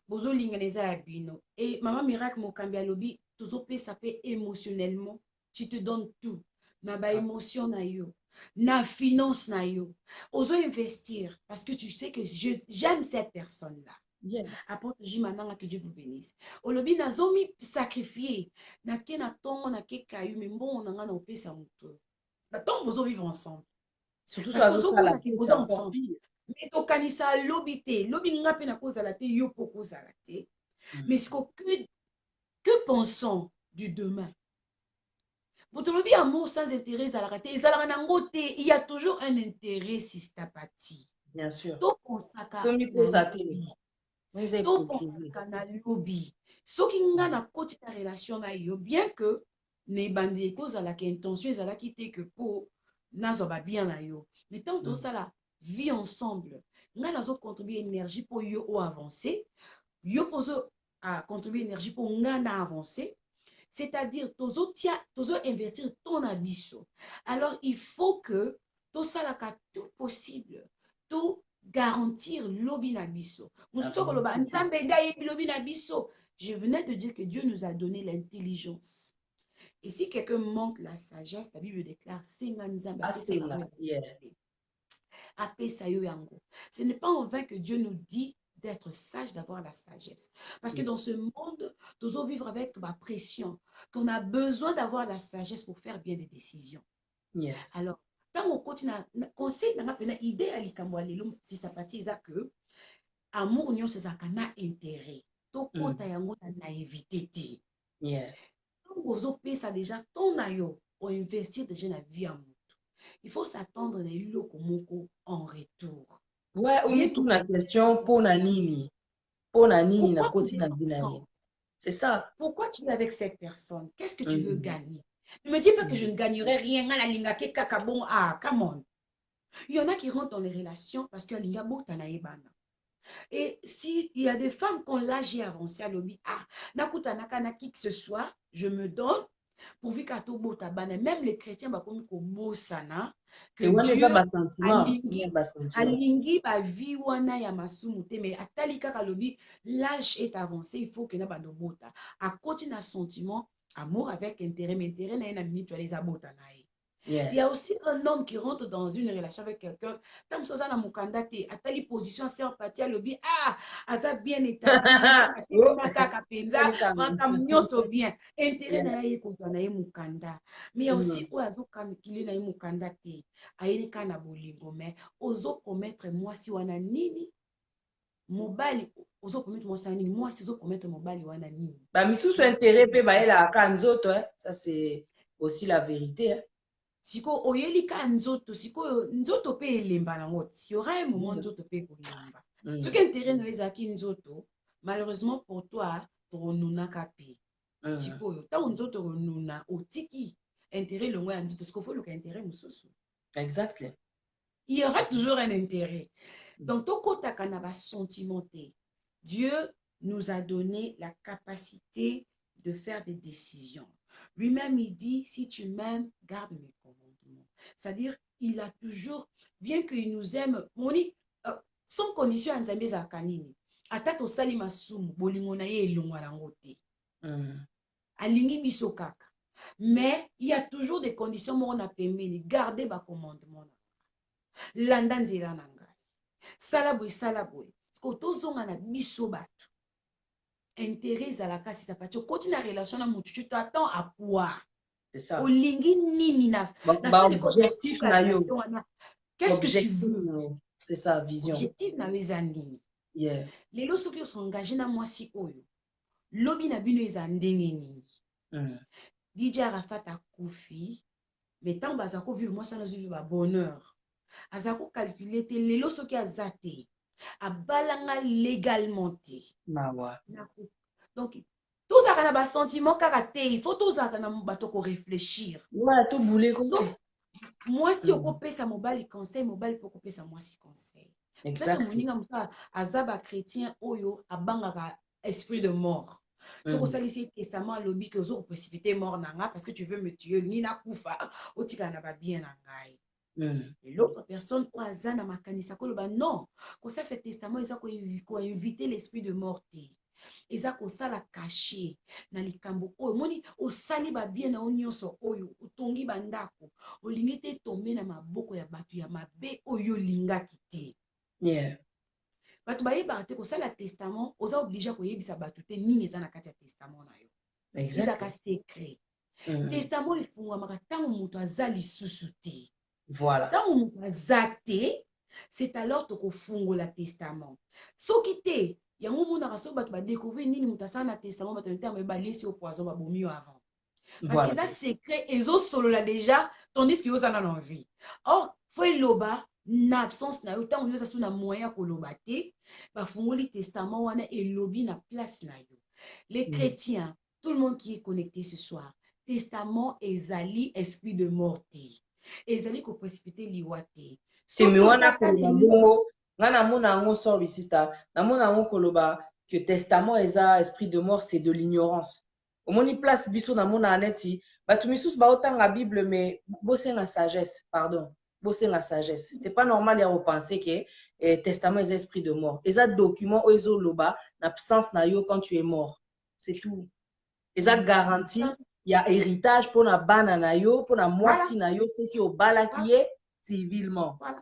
Bozo linga eza bino. Et maman miracle mokambia lobi toujours ça peut émotionnellement, tu te donnes tout. Na ba émotion na yo, na finance na yo. Ozo investir parce que tu sais que j'aime cette personne là. Yeah. Apporte jimananga que Dieu vous bénisse. Olobi na zomi sacrifier na ke na tongo na ke kayu mais bon na nga na opesa muto. Na tongo bozo vivre ensemble. Surtout ça la bozo ensemble. Mais to kanisa lobité, lobi nga pe na kozala te yo po kozala te. Mais ce que pensons du demain? Pour te le amour sans intérêt à la raté, il y a toujours un intérêt systapati. Bien sûr. To consaka na lobby. So ki nga na koti ta relation na yo, bien que ne bandi cause la intention ezala kite que pour nazo ba bien na yo. Mais tant to ça la vie ensemble, nga nazo contribuer énergie pour yo au avancer, yo pozo à contribuer énergie pour nga na avancer. C'est-à-dire, tozo investir ton abisso. Alors, il faut que tout ça là, tout possible, tout garantir l'obinabisso. Je venais de dire que Dieu nous a donné l'intelligence. Et si quelqu'un manque la sagesse, la Bible déclare, ce n'est pas en vain que Dieu nous dit d'être sage, d'avoir la sagesse. Parce que dans ce monde, nous devons vivre avec ma pression, qu'on a besoin d'avoir la sagesse pour faire bien des décisions. Yes. Alors, tant on continue, conseil, on a idée à l'ikamwalelo, si ça partit, c'est que amour, nous, c'est ça qu'on a intérêt. Tout côté, on a évité. Yeah. Donc, ça déjà, ton ayo, on investit déjà dans la vie à monde. Il faut s'attendre à l'oko en retour. Ouais, on met tout la question pour na nini na Pourquoi koti tu es na vie. ensemble? C'est ça. Pourquoi tu es avec cette personne? Qu'est-ce que tu veux gagner? Ne me dis pas que je ne gagnerai rien. Ah, come on. Il y en a qui rentrent dans les relations parce que linga botanaïbana. Et s'il y a des femmes qui ont l'âge avancé à l'obi, ah, nakutanaka na qui que ce soit, je me donne pourvu qu'à tout botabana. Même les chrétiens, bah, comme bosana, que Et on est ça, Dieu bas sentiment. Sentiment. alingi ba vie wana ya masumu te, mais atali kaka lobi, l'âge est avancé, il faut que na bando bota. À côté na sentiment, amour avec intérêt, mais intérêt na ena minute tu les abota na ye. Yeah. Il y a aussi un homme qui rentre dans une relation avec quelqu'un. Tam sozana mukandate, atali position sœur parti lobi, ah, aza bien établi, Oh, na kaka penza, makamnyoso bien. Intérêt na ye ko na ye mukanda. Mais il y a aussi oazo kan kili na ye mukanda te. Ayeli kana bolingo mais ozo promettre moi si wana nini mobali ozo promettre moi si nini moi si ozo promettre mobali wana nini. Bah misusu intérêt pe ba ela ka nzoto, hein. Ça c'est aussi la vérité, hein. Siko oyeli ka nzoto siko nzoto pe elemba nango il y aura un moment nzoto pe kolemba soki intérêt no ezaki nzoto malheureusement pour toi toronuna kape siko oyo ntango nzoto ronuna otiki intérêt longo ya nzoto siko fo luka intérêt mosusu. Exactly. Il y aura toujours un intérêt. Donc tokotaka na basentiment te. Dieu nous a donné la capacité de faire des décisions. Lui-même, il dit, si tu m'aimes, garde mes commandements. C'est-à-dire, il a toujours, bien qu'il nous aime, sans condition, Nzambe za kanini. Ata to sali masumu, bolingo na ye elongwa nango te. Alingi biso kaka. Mais il y a toujours des conditions mo na pembeni, garder ba commandement. Landa nzela na ngai. Sala boye. Parce que tozonga na biso bato. Intérêt ezalaka si tapati okoti na relation na mutu tu t'attends à quoi? C'est ça. Olingi nini na objectif na yo. Qu'est-ce que tu veux? C'est ça, vision. Objectif na yo eza nini? Yeah. Lelo soki osengage na mwasi oyo. Lobi na bino eza ndenge nini? DJ Arafat akufi, mais tant baza ko vivre mwasi na zo vivre ba bonheur. Aza ko calculer te lelo soki azate. Abalanga légalement te. Donc, tout ça a un sentiment caractère. Il faut tout ça réfléchir. Ouais, tout bouler. Moi, si on coupe ça, mobile conseil, mobile pour couper ça, moi, si conseil. Exactement. Azaba chrétien, oyo, abanga esprit de mort. Si on s'allie testament, lobby que vous précipiter mort nanga parce que tu veux me tuer, ni na kufa, otika na ba bien nangai. Et l'autre personne, Oazana makanisa koloba non. Comme ça, ce testament, ils ont éviter l'esprit de mort. Ils ont ça la caché. Na likambo oyo moni osali ba bien na onyoso oyo utongi bandako. Olingete tombe na maboko ya batu ya mabe oyo linga kite. Yeah. Batu ba yeba te ko sala testament, oza obligé ko yebisa batu te nini eza na kati ya testament na yo. Exactement. Eza ka secret. Testament ifungwa makatango muto azali susuti. Voilà. Tant on zate, c'est alors que fungo la testament. So kite, ya ngumu na raso ba découvrir nini mutasa na testament ba tente me ba lisi au poison ba bomi avant. Parce que ça secret ezo solo la déjà tandis que yo ça na envie. Or, faut loba na absence na yo tant on yo ça na moyen ko loba te, ba fungo li testament wana et lobi na place na yo. Les chrétiens, tout le monde qui est connecté ce soir, testament ezali esprit de mort. Ezali ko précipiter liwate. Si me wana koloba bongo, ngana mona ngo sorry sister, na mona ngo koloba que testament eza esprit de mort c'est de l'ignorance. Omoni place biso na mona aneti, batu misusu ba otanga Bible mais bosenga sagesse, pardon. Bosenga sagesse. C'est pas normal ya repenser que testament est esprit de mort. Eza document ozo loba na absence na yo quand tu es mort. C'est tout. Eza garantie. Il y a héritage pour la bana na yo, pour la moisi na yo, qui au bala qui est civilement. Voilà.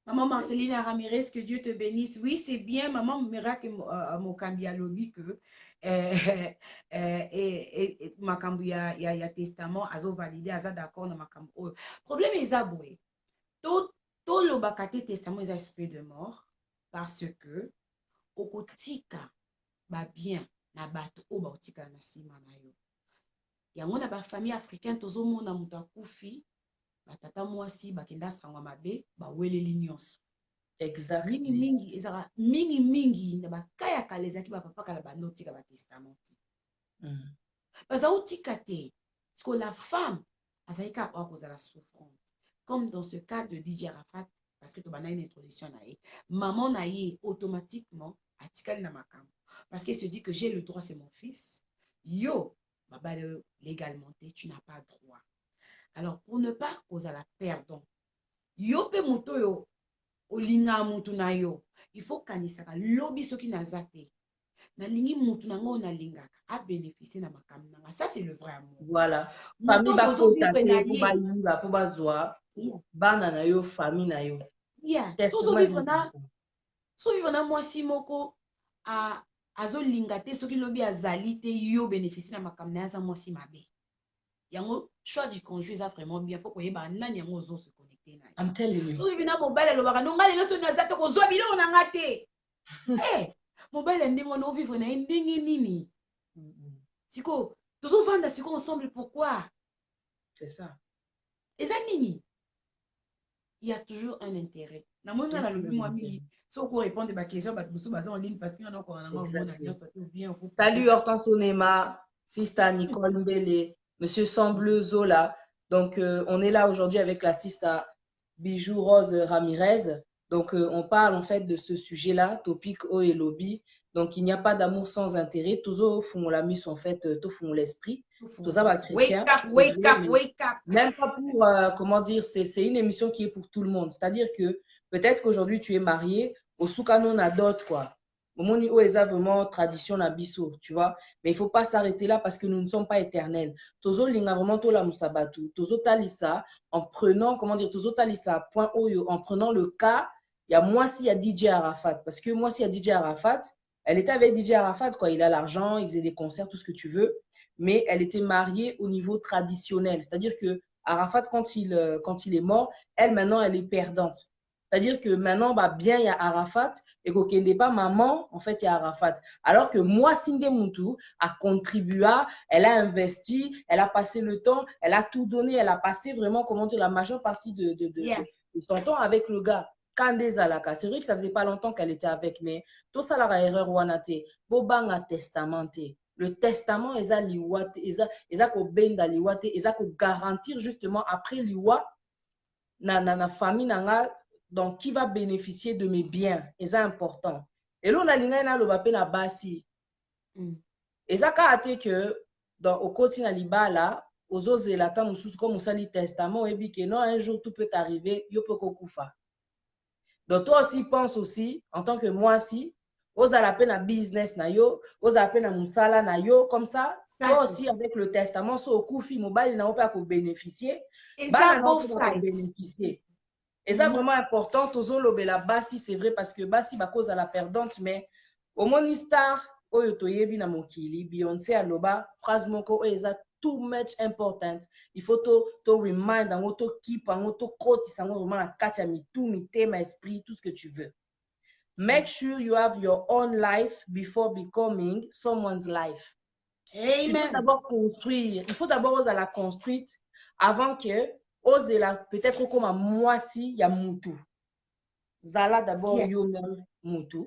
Maman Marceline Ramirez, que Dieu te bénisse. Oui, c'est bien, maman Miracle Mokambi a lobby que et Makambu ya testament azo validé aza d'accord na Makambu. Problème est aboué. Tout le bakate testament est esprit de mort parce que okotika ba bien na bato o ba otika na sima na yo. Yango na ba famille africaine tozo mona mutu akufi batata mwasi bakenda sangwa mabe ba weleli nyonso. Exactly. mingi ezaka mingi na bakaya kala ezaki bapapa kala banotika batestament baza otika te parce que la femme azali kaka oya kozala souffrante comme dans ce cas de DJ Arafat parce que tobanda une introduction na ye maman na ye automatiquement atikali na makambo parce qu'il se dit que j'ai le droit, c'est mon fils. Yo babale légalement tu n'as pas droit. Alors pour ne pas kozala perdant yo pe moto yo olinga mutu na yo il faut kanisaka lobi soki naza te nalingi mutu na ngo nalingaka a bénéficier na makambo nanga. Ça c'est le vrai amour. Voilà. Famille ba kota te po ba yinga po ba zwa bana na yo famille na yo. Yeah. So vivre na mwasi moko azo linga te soki lobi azali te yo bénéficier na makambo na za mwasi mabe. Yango choix du conjoint ça vraiment bien faut koyeba nani yango zo se connecter na. I'm telling you. So bina mobile lo baka no ngale lo so na za te ko zo bilo na ngate. Eh, mobile ndingo no vivre na ndingi nini? Siko, toujours vendre siko ensemble pourquoi? C'est ça. Et ça nini? Il y a toujours un intérêt. Na moi na lobi moi mingi. So ko répondre ba question ba musu baza en ligne parce qu'il y en a ko na ngo na nyonso to bien. Salut Hortense Onema, Sista Nicole Mbele, Monsieur Sambleu Zola. Donc on est là aujourd'hui avec la Sista Bijou Rose Ramirez. Donc on parle en fait de ce sujet-là, topic O et lobby. Donc il n'y a pas d'amour sans intérêt. Toujours font la mise en fait, tout font l'esprit. Tout ça va chrétien. Wake up. Même pas pour comment dire, c'est une émission qui est pour tout le monde. C'est-à-dire que peut-être qu'aujourd'hui tu es marié, au soukano na d'autres quoi. Au moment où ils ont vraiment tradition na biso, tu vois. Mais il faut pas s'arrêter là parce que nous ne sommes pas éternels. Tozo linga vraiment to la musabatu. Tozo talisa en prenant, comment dire, tozo talisa point oyo en prenant le cas. Il y a moi si il y a DJ Arafat parce que moi si il y a DJ Arafat, elle était avec DJ Arafat quoi. Il a l'argent, il faisait des concerts, tout ce que tu veux. Mais elle était mariée au niveau traditionnel. C'est-à-dire que Arafat, quand il est mort, elle, maintenant, elle est perdante. C'est-à-dire que maintenant, bah, bien, il y a Arafat et qu'il n'est pas maman, en fait, il y a Arafat. Alors que moi, Sinde Moutou a contribué, elle a investi, elle a passé le temps, elle a tout donné, elle a passé vraiment, comment dire, la majeure partie de son temps avec le gars. Kande Zalaka. C'est vrai que ça faisait pas longtemps qu'elle était avec, mais tout ça, la erreur, wanate. Bobanga testamenté. Le testament, eza liwa te, eza ko benda liwa te, eza ko garantir justement après liwa na famille nanga, donc qui va bénéficier de mes biens, eza important. Et là on a linga na loba pe na basi. Eza ka ate que dans au côté na libala, ozo zelata mususu comme musali testament et que non un jour tout peut arriver, yo peut kokufa. Donc toi aussi pense aussi en tant que moi si ozala pe na business na yo, ozala pe na musala na yo, comme ça, toi aussi avec le testament, so okufi mobile na opa ko bénéficier, ba na ko bénéficier. Et ça vraiment important, tozo lobela basi, c'est vrai parce que basi ba cause à la perdante, mais au moni star oyo toyebi na mokili, Beyoncé aloba phrase moko eza too much important. Il faut to remind ango to keep ango to koti sango vraiment na kati ya mitu, mitema, esprit, tout ce que tu veux. Make sure you have your own life before becoming someone's life. Amen. Tu dois d'abord construire. Il faut d'abord oser la construire avant que oser la peut-être comme moi si ya mutu. Zala d'abord yo-même mutu.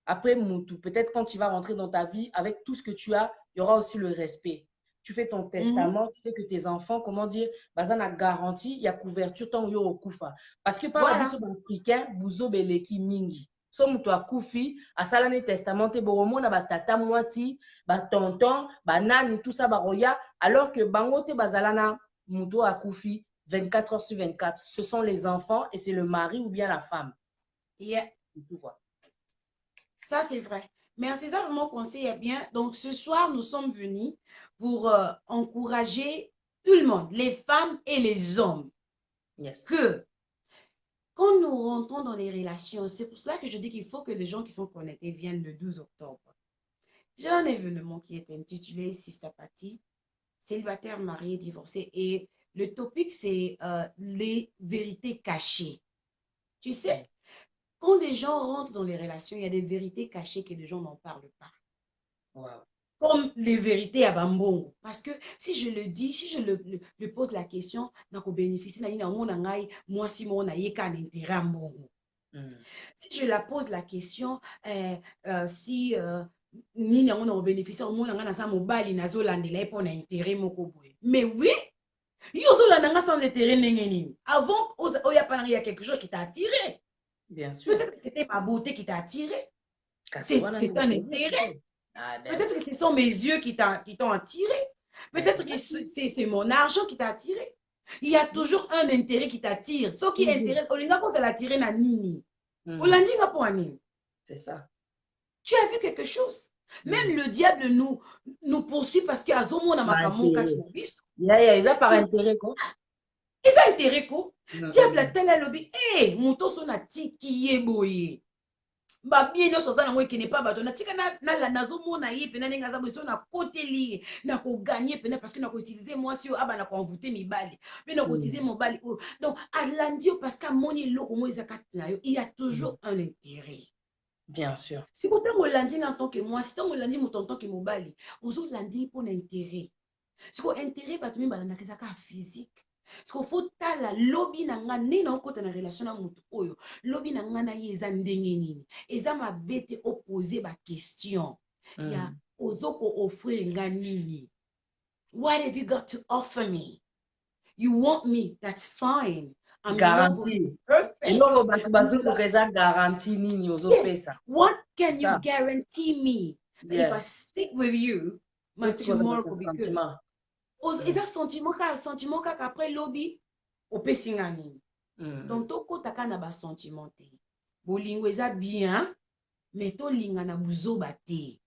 Après mutu, peut-être quand tu vas rentrer dans ta vie avec tout ce que tu as, il y aura aussi le respect. Tu fais ton testament, tu sais que tes enfants, comment dire, bazana garantie, il y a couverture tant yo okufa. Parce que par la bouche africain, buzo beleki mingi. So mutu akufi asala ne testamenté boromona batata mwasi batonton banani tout ça baroya alors que bangote bazalana mutu akufi 24 heures sur 24 ce sont les enfants et c'est le mari ou bien la femme. Ça c'est vrai. Merci, ça vraiment conseil bien. Donc ce soir nous sommes venus pour encourager tout le monde, les femmes et les hommes, que quand nous rentrons dans les relations, c'est pour cela que je dis qu'il faut que les gens qui sont connectés viennent le 12 octobre. J'ai un événement qui est intitulé Sister Patty, célibataire, marié, divorcé. Et le topic, c'est les vérités cachées. Tu sais, quand les gens rentrent dans les relations, il y a des vérités cachées que les gens n'en parlent pas. Wow. Comme les vérités à Bambongo. Parce que si je le dis, si je le pose la question, nako bénéficie na moi si mon aïeka un intérêt à Mbongo. Si je la pose la question, si nini on a bénéficié au monde na sa mobali na zolandela pour na intérêt moko boye. Mais oui, yo zolandanga sans intérêt nini. Avant il y a quelque chose qui t'a attiré. Bien sûr. Peut-être que c'était ma beauté qui t'a attiré. C'est un intérêt. Peut-être que ce sont mes yeux qui t'ont attiré. Peut-être que c'est mon argent qui t'a attiré. Il y a toujours un intérêt qui t'attire. Ce qui intéresse, Olinga quand ça l'attirer na nini. Olandinga pour nini. C'est ça. Tu as vu quelque chose. Même le diable nous poursuit parce qu'il y a zomo na makamon kachinabiso. Ils ont par intérêt quoi. Ils ont intérêt quoi. Diable a tel lobby. Eh, muto so na tiki yeboye. Ba bien nyonso za nango ekene pa bato na tika nazomona ye pena ndenge aza boye so na koteli ye na koganye pena parce que na koutiliser mwasi oyo aba na koenvoûter mibali mpe na koutiliser mobali oyo donc alandi yo parce qu'amoni eloko mo eza kati na yo il y a toujours un intérêt. Bien sûr. Si vous ntango olandi nga en tant que mwasi ntango olandi moto en tant que mobali ozolandi mpo na intérêt siko intérêt bato mibalandaka ezaka physique. Parce qu'il faut tala lobby na nga nini na okota na relation na mutu oyo lobby na nga na ye eza ndenge nini eza mabete opposer ba question ya ozoko offrir nga nini. What have you got to offer me? You want me, that's fine. I'm garantie. Perfect. Garantie nini ozopesa. What can you guarantee me? If I stick with you, my tomorrow will be good. Eza sentiment kaka après lobby opesi nga nini. Donc tokota ka na ba sentiment te. Bolingo eza bien mais tolinga na buzoba te.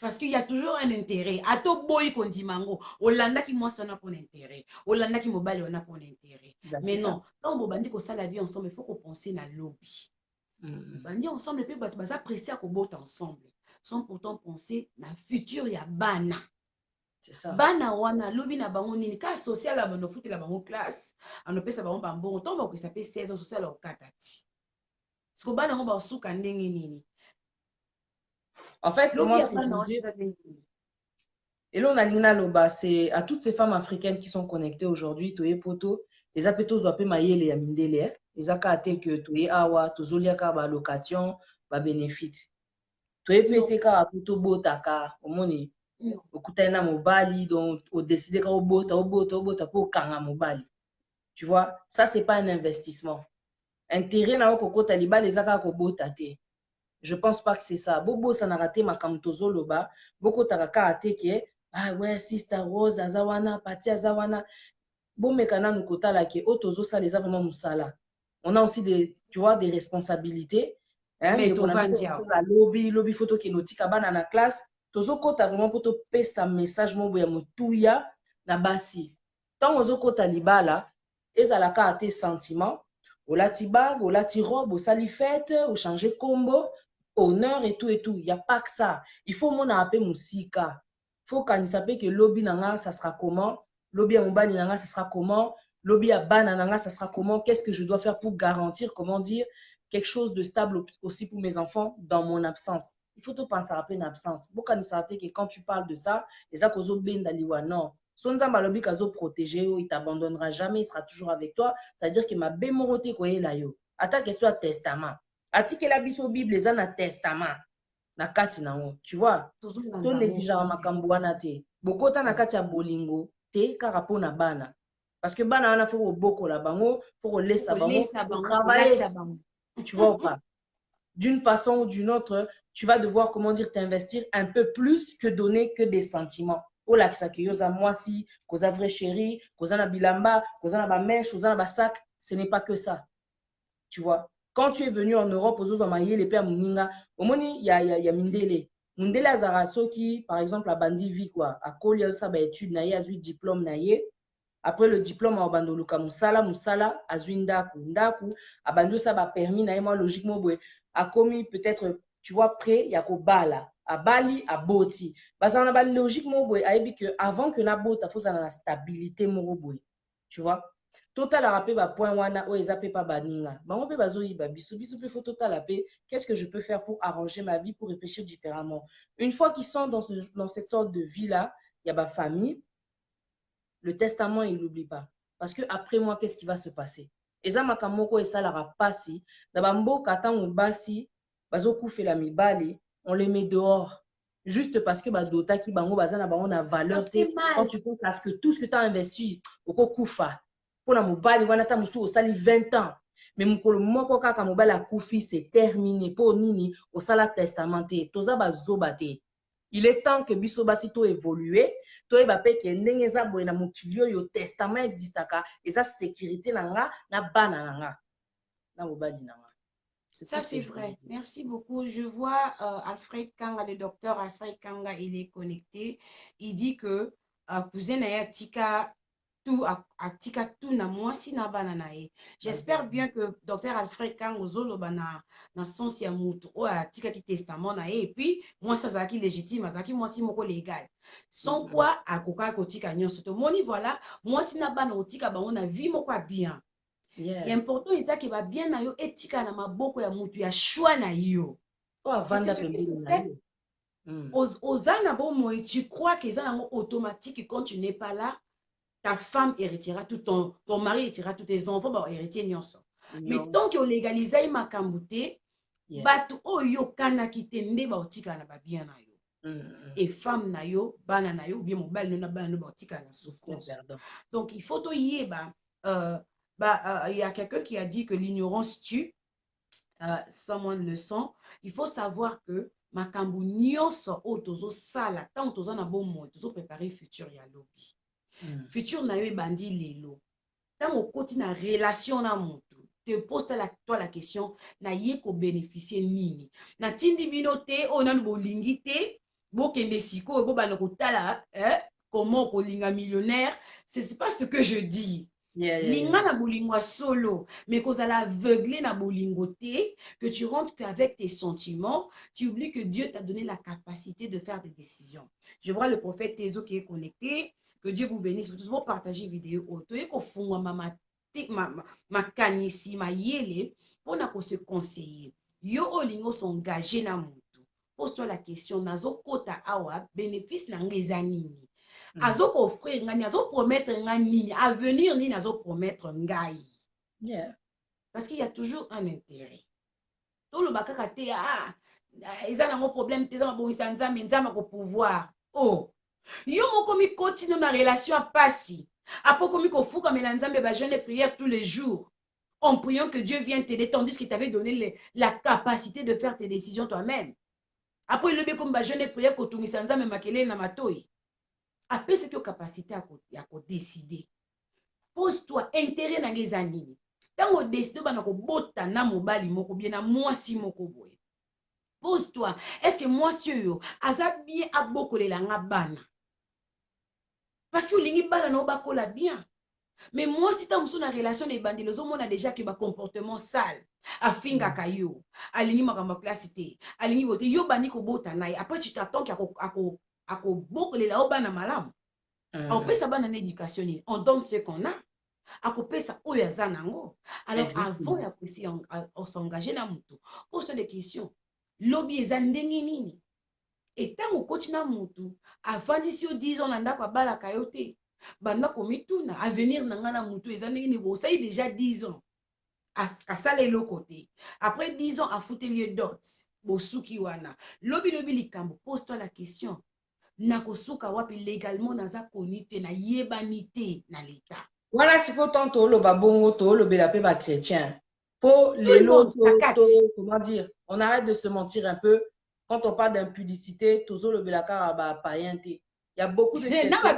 Parce qu'il y a toujours un intérêt. Ato boy kondimango, olanda ki mwasi on a pour intérêt. Olanda ki mobali on a pour intérêt. Mais non, quand on bandi ko ça la vie ensemble, il faut qu'on pense na lobby. Bandi ensemble pe bato baza pressé à ko bota ensemble. Sans pourtant penser na futur ya bana. C'est ça. Bana wana lobby na bango nini ka social la bano futi la bango classe anopesa bango bambongo tomba ko sape 16 ans social au katati. Parce que bana ngo ba suka ndenge nini. En fait, moi, ce que je veux dire, et là, on a l'ina loba, c'est à toutes ces femmes africaines qui sont connectées aujourd'hui, toye poto, les apetos doivent mailler les amindele, les akate que toye awa, tozolia ka ba location, ba bénéfice. Toye pete ka apeto botaka, omoni, okutana mobali, donc au décider ka obota pour kanga mobali. Tu vois, ça c'est pas un investissement. Intérêt na okoko taliba les aka ko botate. Je pense pas que c'est ça. Bobo ça n'a raté ma kamtozo loba. Boko taraka ateke. Ah ouais, Sister Rose, azawana, Pati azawana. Bon mekana nous kota la ke otozo ça les a vraiment musala. On a aussi des, tu vois, des responsabilités. Hein, mais on a la lobby photo qui nous tika bana na classe. Tozo kota vraiment pour te payer sa message mo boya mutuya na basi. Tant ozo kota libala, ezalaka a tes sentiments. Olati bag, olati robe, osali fête, ou changer combo. Honneur et tout et tout. Il n'y a pas que ça. Il faut mon appel musika. Il faut qu'on sache que lobby nanga, ça sera comment. Lobby à mobile nanga, ça sera comment. Lobby à banana, ça sera comment. Qu'est-ce que je dois faire pour garantir, comment dire, quelque chose de stable aussi pour mes enfants dans mon absence. Il faut te penser à une absence. Beaucoup de santé que quand tu parles de ça, les akozo bendaliwa non. Son zamba lobby kazo protégé, il t'abandonnera jamais, il sera toujours avec toi. C'est-à-dire que ma bémoroté koye la yo. Atta question à testament. Atike la biso Bible eza na testament na kati nango tu vois to négligera makambo wana te bokota na kati ya bolingo te kaka pona bana parce que bana wana faut bokola bango faut laisser bango travailler tu vois ou pas d'une façon ou d'une autre tu vas devoir comment dire t'investir un peu plus que donner que des sentiments ola kisaki yoza mwasi koza vrai chéri koza na bilamba koza na ba mèche koza na ba sac ce n'est pas que ça tu vois. Quand tu es venu en Europe, aux Ozomaïe, les pères Mouninga, au moni, il y a Mindele. Mindele Azaraso qui, par exemple, a bandi vie, quoi. À Kolia, ça va étude, naïe, a eu diplôme, naïe. Après le diplôme, abando luka musala, azwindaku, ndaku, abando ça ba permis na moi logiquement boy. A commis peut-être tu vois prêt ya ko bala, a bali a boti. Basa na ba logiquement boy, aibi que avant que na bota faut ça na stabilité moro boy. Tu vois? Total a rappelé ba point wana o ezape pa baninga. Bango pe bazo yiba biso pe faut total a qu'est-ce que je peux faire pour arranger ma vie, pour réfléchir différemment. Une fois qu'ils sont dans cette sorte de vie là, il y a ma famille. Le testament, il n'oublie pas. Parce que après moi, qu'est-ce qui va se passer? Eza makamoko et ça la pasi. Dabambo katan ou basi, bazo koufé la mibale, on les met dehors. Juste parce que badota ki bango bazana bango na valeur te. Quand tu penses à ce que tout ce que tu as investi, oko koufa. Pour la mobile, wana ta musu osali 20 ans. Mais mukolo moko kaka mobile a koufi, c'est terminé. Pour nini, osala testamenté. Toza bazobate. Il est temps que biso basi to évoluer, to eba pe ke ndenge eza boye na mokili oyo testament existaka, eza sécurité nanga na bana nanga na mobali nanga. Ça, c'est vrai. Merci beaucoup. Je vois Alfred Kanga, le docteur Alfred Kanga, il est connecté. Il dit que cousin Naya Tika tout na moi si na bananae. J'espère bien que docteur Alfred Kanga ozolo bana na sens ya mutu o tika ki testament na et puis moi ça zaki légitime azaki moi si moko légal. Sans quoi akoka kotika nyonso to moni voilà moi si na bana otika ba on a vie moko bien. Yeah. Et important est ça qui va bien na yo etika na maboko ya mutu ya choix na yo. Parce que ce que tu fais ozana bon moi tu crois que ça automatique quand tu n'es pas là ta femme héritera tout ton mari héritera tous tes enfants ba héritier nyonso. Mais tant que légaliser makambo te batu oyo kana kitende ba otika na ba bien na yo. Et femme na yo bana na yo ou bien mobile na bana ba otika na souffrance. Donc il faut to yeba il y a quelqu'un qui a dit que l'ignorance tue. Someone le sent. Il faut savoir que makambo nyonso o tozo sala tant tozo na bon mois tozo préparer futur ya lobby. Futur na yo ebandi lelo. Tant au côté na relation na moto. Te pose toi la question na ye ko bénéficier nini. Na tindi binote o na bolingi te bo kende siko bo bana ko tala comment ko linga millionnaire, c'est pas ce que je dis. Linga na bolingo solo, mais cause à l'aveuglé na bolingo te, que tu rentres qu'avec tes sentiments, tu oublies que Dieu t'a donné la capacité de faire des décisions. Je vois le prophète Tezo qui est connecté, que Dieu vous bénisse. Vous tous partager vidéo auto et qu'on fonde ma kanisi ma yele pour na ko se conseiller. Yo olingo s'engager na mutu. Pose-toi la question nazo kota awa bénéfice na ngezanini. Azo offrir ngani, azo promettre ngani, avenir ni azo promettre ngai. Yeah. Parce qu'il y a toujours un intérêt. Tout le bakaka te ils ont un problème, ils ont un nzambe, nzambe ko pouvoir. Oh. Yo moko mi continue na relation à passi. Après comme ko fuka mais nzambe ba jeûne et prière tous les jours. En priant que Dieu vienne t'aider tandis qu'il t'avait donné la capacité de faire tes décisions toi-même. Après le bien comme ba jeûne et prière ko tungisa nzambe makele na matoi. Après cette capacité à décider. Pose-toi intérêt na ngezanini. Tango décider bana ko bota na mobali moko bien na mwasi moko boye. Pose-toi, est-ce que mwasi yo aza bien abokolela nga bana? Parce que lingi bana no bakola bien. Mais moi si ta musu na relation na ebandi lozo mona déjà que ba comportement sale afinga kayo alingi makamba classe te alingi bote yo bani ko bota na après tu t'attends ako bokolela obana malamu. On peut savoir en éducation, on donne ce qu'on a. À couper ça, où est zanango. Alors avant on s'engager dans mutu. Pose des questions. Lobby est nini. Et tant qu'on continue à mutu, avant d'ici 10 ans, on a bala kayote. Banda komituna, avenir nangana mutu, et nini bo ça déjà 10 ans. À ça les côté. Après 10 ans, à foutre lieu d'autres. Bosuki wana. Lobby likambo. Pose-toi la question. Nakosuka wapi légalement naza konite na yebanite na l'état. Voilà ce que tant le babongo to le belapé ba chrétien. Pour les lots, comment dire, on arrête de se mentir un peu. Quand on parle d'impudicité, tozo le belaka ba païen. Il y a beaucoup de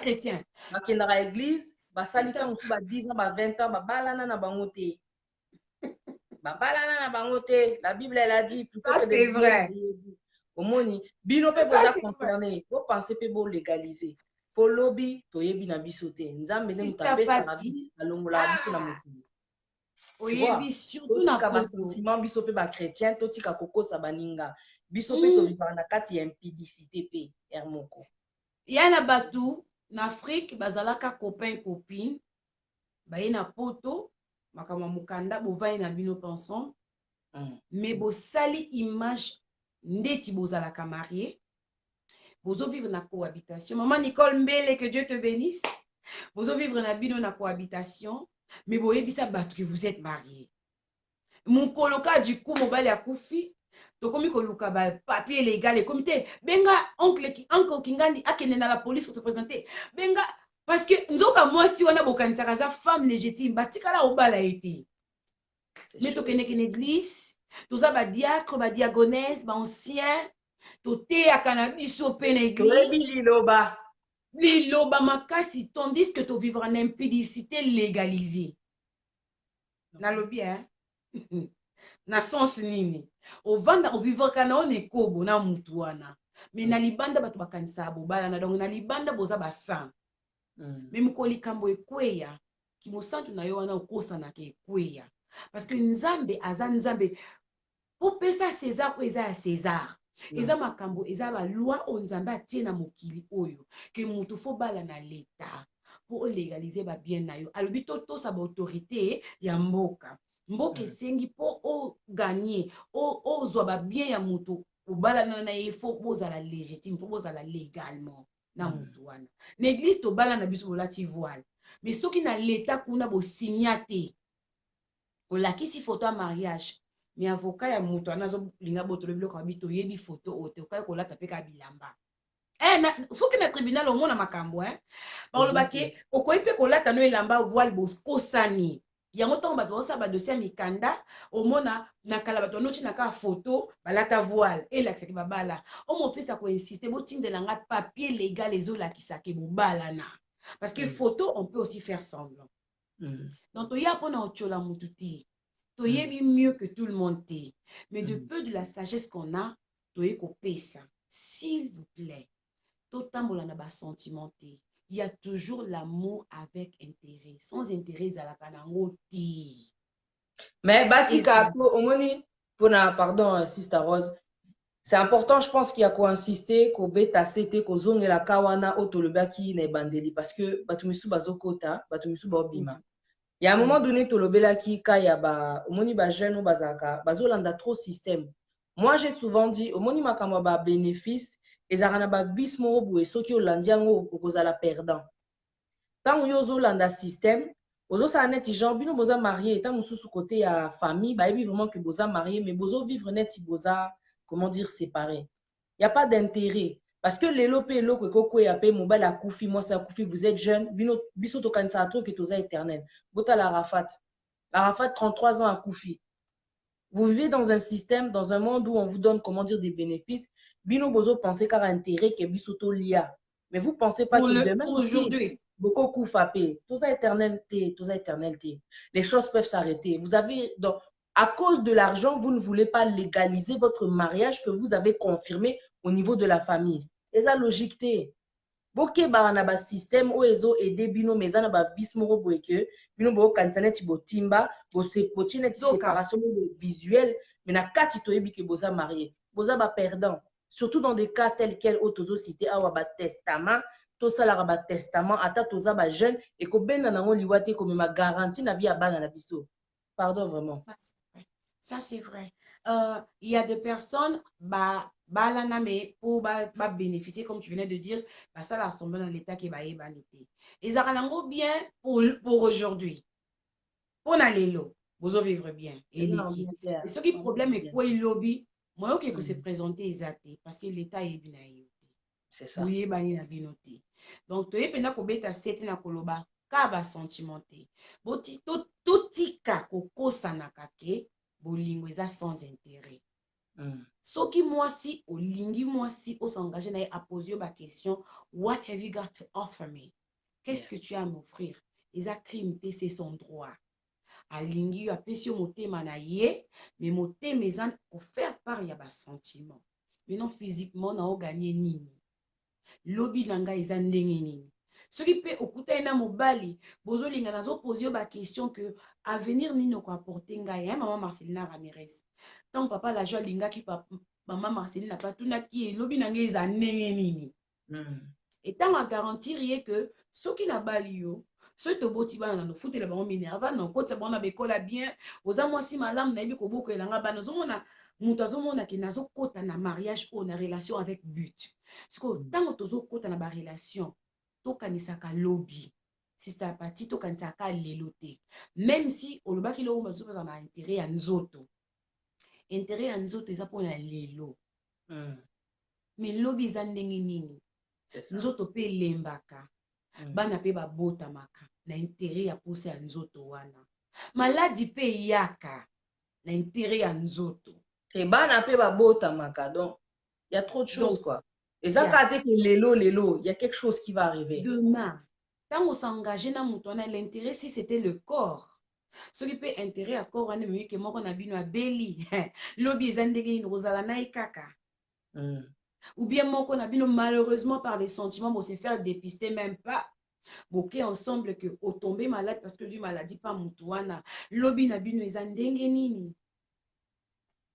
chrétiens. Qui dans l'église, ba salita musu ba 10 ans, ba 20 ans, ba balana na bangote. Ba balana na bangote. La Bible elle a dit plutôt que de dire. Au moni, bino pe vous a concerné. Vous pensez que vous légaliser. po lobi toyebi na biso te nzambe nde moto apesaka biso alongolaka biso na mokili. Tu vois, surtout na poto sentiment biso pe ba chrétien totika kokosa baninga biso pe tovivaka na kati ya impudicité pe er moko. Ya na batu na Afrique bazalaka copain copine baye na poto makamwa mukanda bovai na bino ensemble mais bosali image ndeti bozalaka marié bozo vivre na cohabitation. Maman Nicole Mbele, que Dieu te bénisse. Bozo vivre na bino na cohabitation mais boyebisa batu que vous êtes mariés. Mon coloca du coup mobile ya kufi tokomi koluka ba papier légal et comité benga oncle Kingandi akende na la police pour te présenter benga parce que nzoka mwasi wana bokanisaka za femme légitime batikala obala ete mais tokende ke l'église toza ba diacre ba diagonesse ba ancien toteyaka na biso pe na église liloba makasi tandis que to vivre en impudicité légalisée nalobi hein na sens nini ovanda ovivaka na one kobo na mutu wana mais na libanda bato bakanisa bobala na donc na libanda boza basan mais mokoli kambo ekweya kimosantu na yo wana okosanaka ekweya parce que nzambe aza nzambe popesa César oyo eza ya César eza makambo eza baloi oyo nzambe atie na mokili oyo ke mutu fo bala na leta po olégalize babien na yo alobi totosa baautorité ya mboka mboka esengi po oganye ozwa babien ya mutu obalana na ye fo bozala légitime fo bozala légalement na mutu wana na église tobala na biso bolati voile mais soki na leta kuna bosinya te olakisi photo ya mariage mais avocat ya mutu wana azolinga botolo biloko ya bito oyebi photo oyo te okai kolata mpe ka bilamba soki na tribunal omona makambo balobaki okoyi mpe kolata no elamba voile bokosani yango ntango bato bazosala badossier ya mikanda omona na kala bato banoti na kaka photo balata voile elakisaki babala omo ofisi akoinsiste botindelanga papier légal ezolakisaki bobalana parce que photo on peut aussi faire semblant donc toya mpona otiola mutu te toyebi mieux que tout le monde te mais de peu de la sagesse qu'on a toye kopesa s'il vous plaît totambola na basentiment te il y a toujours l'amour avec intérêt. Sans intérêt, ezalaka nango te. Mais batika omoni pona pardon Sister Rose. C'est important je pense qu'il y a ko insister ko beta sete ko zongela kawana otolobaki na bandeli parce que batu misu bazokota, batu misu baobima. Il y a un moment donné tolobelaki ka ya ba omoni ba jeune bazaka bazolanda trop système. Moi j'ai souvent dit omoni makamwa ba bénéfice ezalaka na ba vice moko boye soki olandi yango okozala perdant. Tant yo ozolanda système ozosala neti genre bino boza marié tant mosusu côté ya famille bayebi vraiment que boza marié mais bozo vivre neti boza comment dire séparé. Il y a pas d'intérêt parce que lelo pe eloko ekokwea pe mobali akufi mwasi akufi vous êtes jeune bino biso tokanisaka trop que toza éternel. Botala Arafat 33 ans akufi. Vous vivez dans un système, dans un monde où on vous donne, comment dire, des bénéfices. Bino bozo pensez qu'à intérêt que bisoto lia. Mais vous pensez pas que demain, aujourd'hui, beaucoup coup frappé. Tout ça éternalité, tout ça éternalité. Les choses peuvent s'arrêter. Vous avez, donc, à cause de l'argent, vous ne voulez pas légaliser votre mariage que vous avez confirmé au niveau de la famille. Et ça, logique, boke na ba système o ezo aider bino meza na ba vis moko boye que bino bo kansana ti botimba bo se potine ti séparation visuelle mais na kati to yebi ke boza marié boza ba perdant surtout dans des cas tels quels autozo cité awa ba testament to sala ba testament ata toza ba jeune et ko benda nango liwate comme ma garantie na vie ya bana na biso pardon vraiment ça c'est vrai il y a des personnes balana mais pour bénéficier comme tu venais de dire ça l'assemblée dans l'état qui va ébaniter et ça rend bien pour aujourd'hui pour l'allélo vous vivre bien et ce qui problème est quoi il lobby moi ok que se présenter exaté parce que l'état est bien c'est ça oui bani na binoté donc tu es pena ko beta seti na koloba ka ba sentimenté boti totika kokosa kake bolingo eza sans intérêt. Soki mwasi olingi mwasi o s'engager na a poser ba question what have you got to offer me? Qu'est-ce que tu as à m'offrir? Eza crime te c'est son droit. Alingi yo apesi yo motema na ye mais motema eza ko faire part ya ba sentiment. Mais non physiquement na o gagner nini. lobi na ngai eza ndenge nini. Soki pe okutani na mobali bozolinga nazoposer yo baquestion que avenir nini okoapporte ngai mama Marcelina Ramirez tant papa la joie alingaki mama Marcelina patunaki ye lobi na ngai eza ndenge nini. Etango agarantir ye que soki na bali yo soki toboti bana na nofutela bango minerva na okotisa bango na bekola bien oza mwasi malamu nayebi kobokelanga bana ozomona moto azomona ke nazokota na mariage oyo na relation avec but sikoyo ntango tozokota na barelation tokanisaka lobi sister Pati tokanisaka lelo te même si olobaki lelo bazokoza na intérêt ya nzoto eza mpona lelo mais lobi eza ndenge nini nzoto pe lembaka bana pe babotamaka na intérêt ya posa ya nzoto wana maladi pe yaka na intérêt ya nzoto et bana pe babotamaka donc il y a trop de choses quoi. Et ça quand que lelo il y a quelque chose qui va arriver demain. Tant on s'engage na mutona l'intérêt si c'était le corps. Ce qui peut intérêt à corps ane mieux que moko na bino a beli. Lobi ezandegi ni rozala na ikaka. Ou bien moko na bino malheureusement par des sentiments pour se faire dépister même pas. Boké ensemble que au tomber malade parce que du maladie pas mutuana. Lobi na bino ezandenge nini.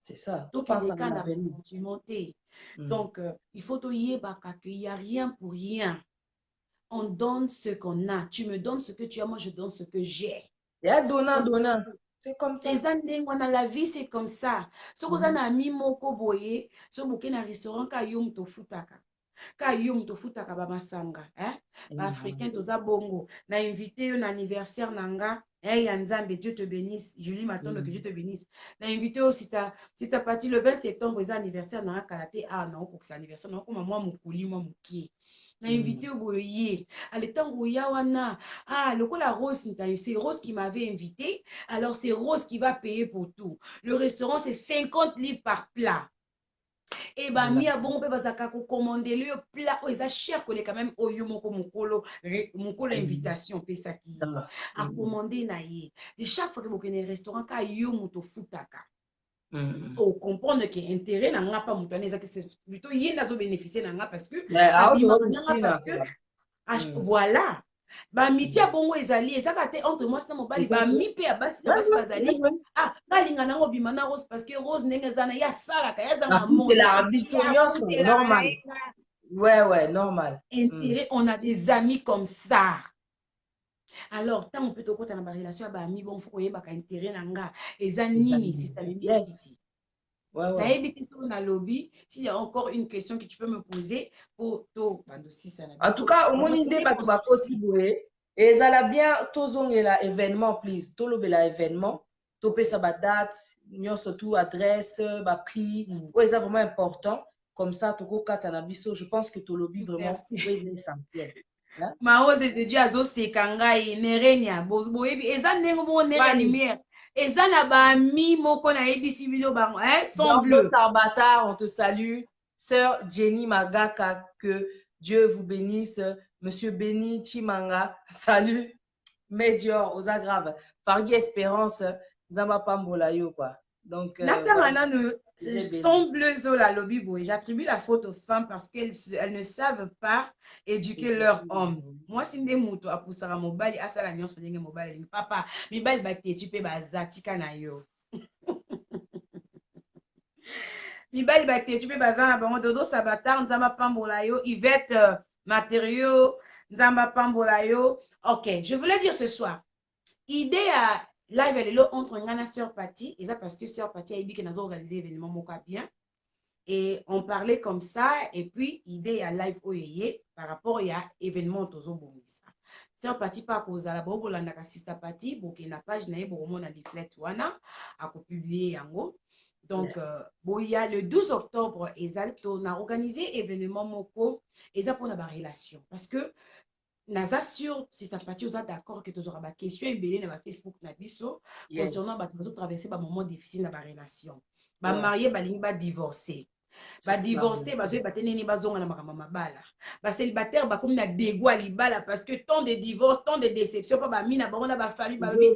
C'est ça. Donc il est quand sentimenté. Donc il faut qu'il n'y a rien pour rien. On donne ce qu'on a. Tu me donnes ce que tu as, moi je donne ce que j'ai. Il y a donnant. C'est comme ça. La vie, c'est comme ça. Si vous avez un ami, moko boye, si vous avez un restaurant, ka yum to futaka. Ka yum to futaka ba masanga. Ba africain toza bongo. Na invité un anniversaire nanga. Yanzambe, Dieu te bénisse. Julie Matondo, que Dieu te bénisse. Na invité aussi si t'as parti le 20 septembre, c'est anniversaire nanga kalate. Ah non, c'est anniversaire. Non, comme moi, moukuli, moi, mouki. Na invité au boye. À l'état où yawana. Ah, le coup la Rose, c'est Rose qui m'avait invité. Alors c'est Rose qui va payer pour tout. Le restaurant, c'est 50 livres par plat. Et bah, mi a bon, parce que commander le plat, oh, ça cher que les quand même, oh, yo, mokolo invitation, pe ça qui a commandé naïe. De chaque fois que vous connaissez un restaurant, ka yo, moto futaka. Au comprendre que intérêt n'a pas mon c'est plutôt y n'a bénéficier n'a parce que parce que voilà ba mitia bongo ezali ezaka te entre moi na mobali ba mi pe abasi bazali ah balinga nango bima na Rose parce que Rose ndenge zana ya sala ka ya zanga monde la normal ouais normal intérêt on a des amis comme ça. Alors, tant on peut te côté dans la relation, bah, mi bon, faut qu'on y ait pas intérêt nanga. Et ça nini, si ça ici. Ouais. S'il y a encore une question que tu peux me poser pour toi. En tout cas, au moins l'idée bah tu vas possible. Et ça l'a bien tozong et la événement please. Tout le bel événement. Topé sa date, n'y surtout adresse, ba prix. Ouais, c'est vraiment important. Comme ça, toko katanabiso. Je pense que tout lobby vraiment c'est essentiel. Ma ose de Dieu azo sekangai nerenya boyebi eza nengo mo nere lumière eza na ba ami moko na ebisi video bango son bleu Sarbatar on te salue sœur Jenny Magaka que Dieu vous bénisse monsieur Béni Chimanga salut Médior aux aggraves Fargi Espérance Zamba Pambola yo quoi. Donc, son bleu la lobby boy. J'attribue la faute aux femmes parce qu'elles ne savent pas éduquer leurs hommes. Moi, si des motos à pousser à mobile, à ça la nuance de mobile, papa, mi bal baté, tu peux bazatika na yo. Mi bal baté, tu peux bazana bango dodo sabatar, nzamba pambola yo, Yvette matériaux, nzamba pambola yo. Ok, je voulais dire ce soir, idée à live elle est là entre Ngana Sœur Pati et ça parce que Sœur Pati a dit qu'elle a organisé événement moka bien et on parlait comme ça et puis idée à live oyeye par rapport à événement tozo bonisa Sœur Pati pas cause à la bobo la naka Sister Pati boke na page na yebo mona leaflet wana a ko publier yango donc boya le 12 octobre ezalto na organisé événement moko et ça pour la relation parce que naza sûr si ça partie aux d'accord que tu auras ma question et na Facebook na biso concernant ba traverser ba moment difficile dans ba relation ba marié ba lingi ba divorcer ba divorcer ba zo ba teneni ba zonga na makama mabala ba célibataire ba comme na dégoût libala parce que tant de divorce tant de déception pas ba mina ba on a ba famille ba bi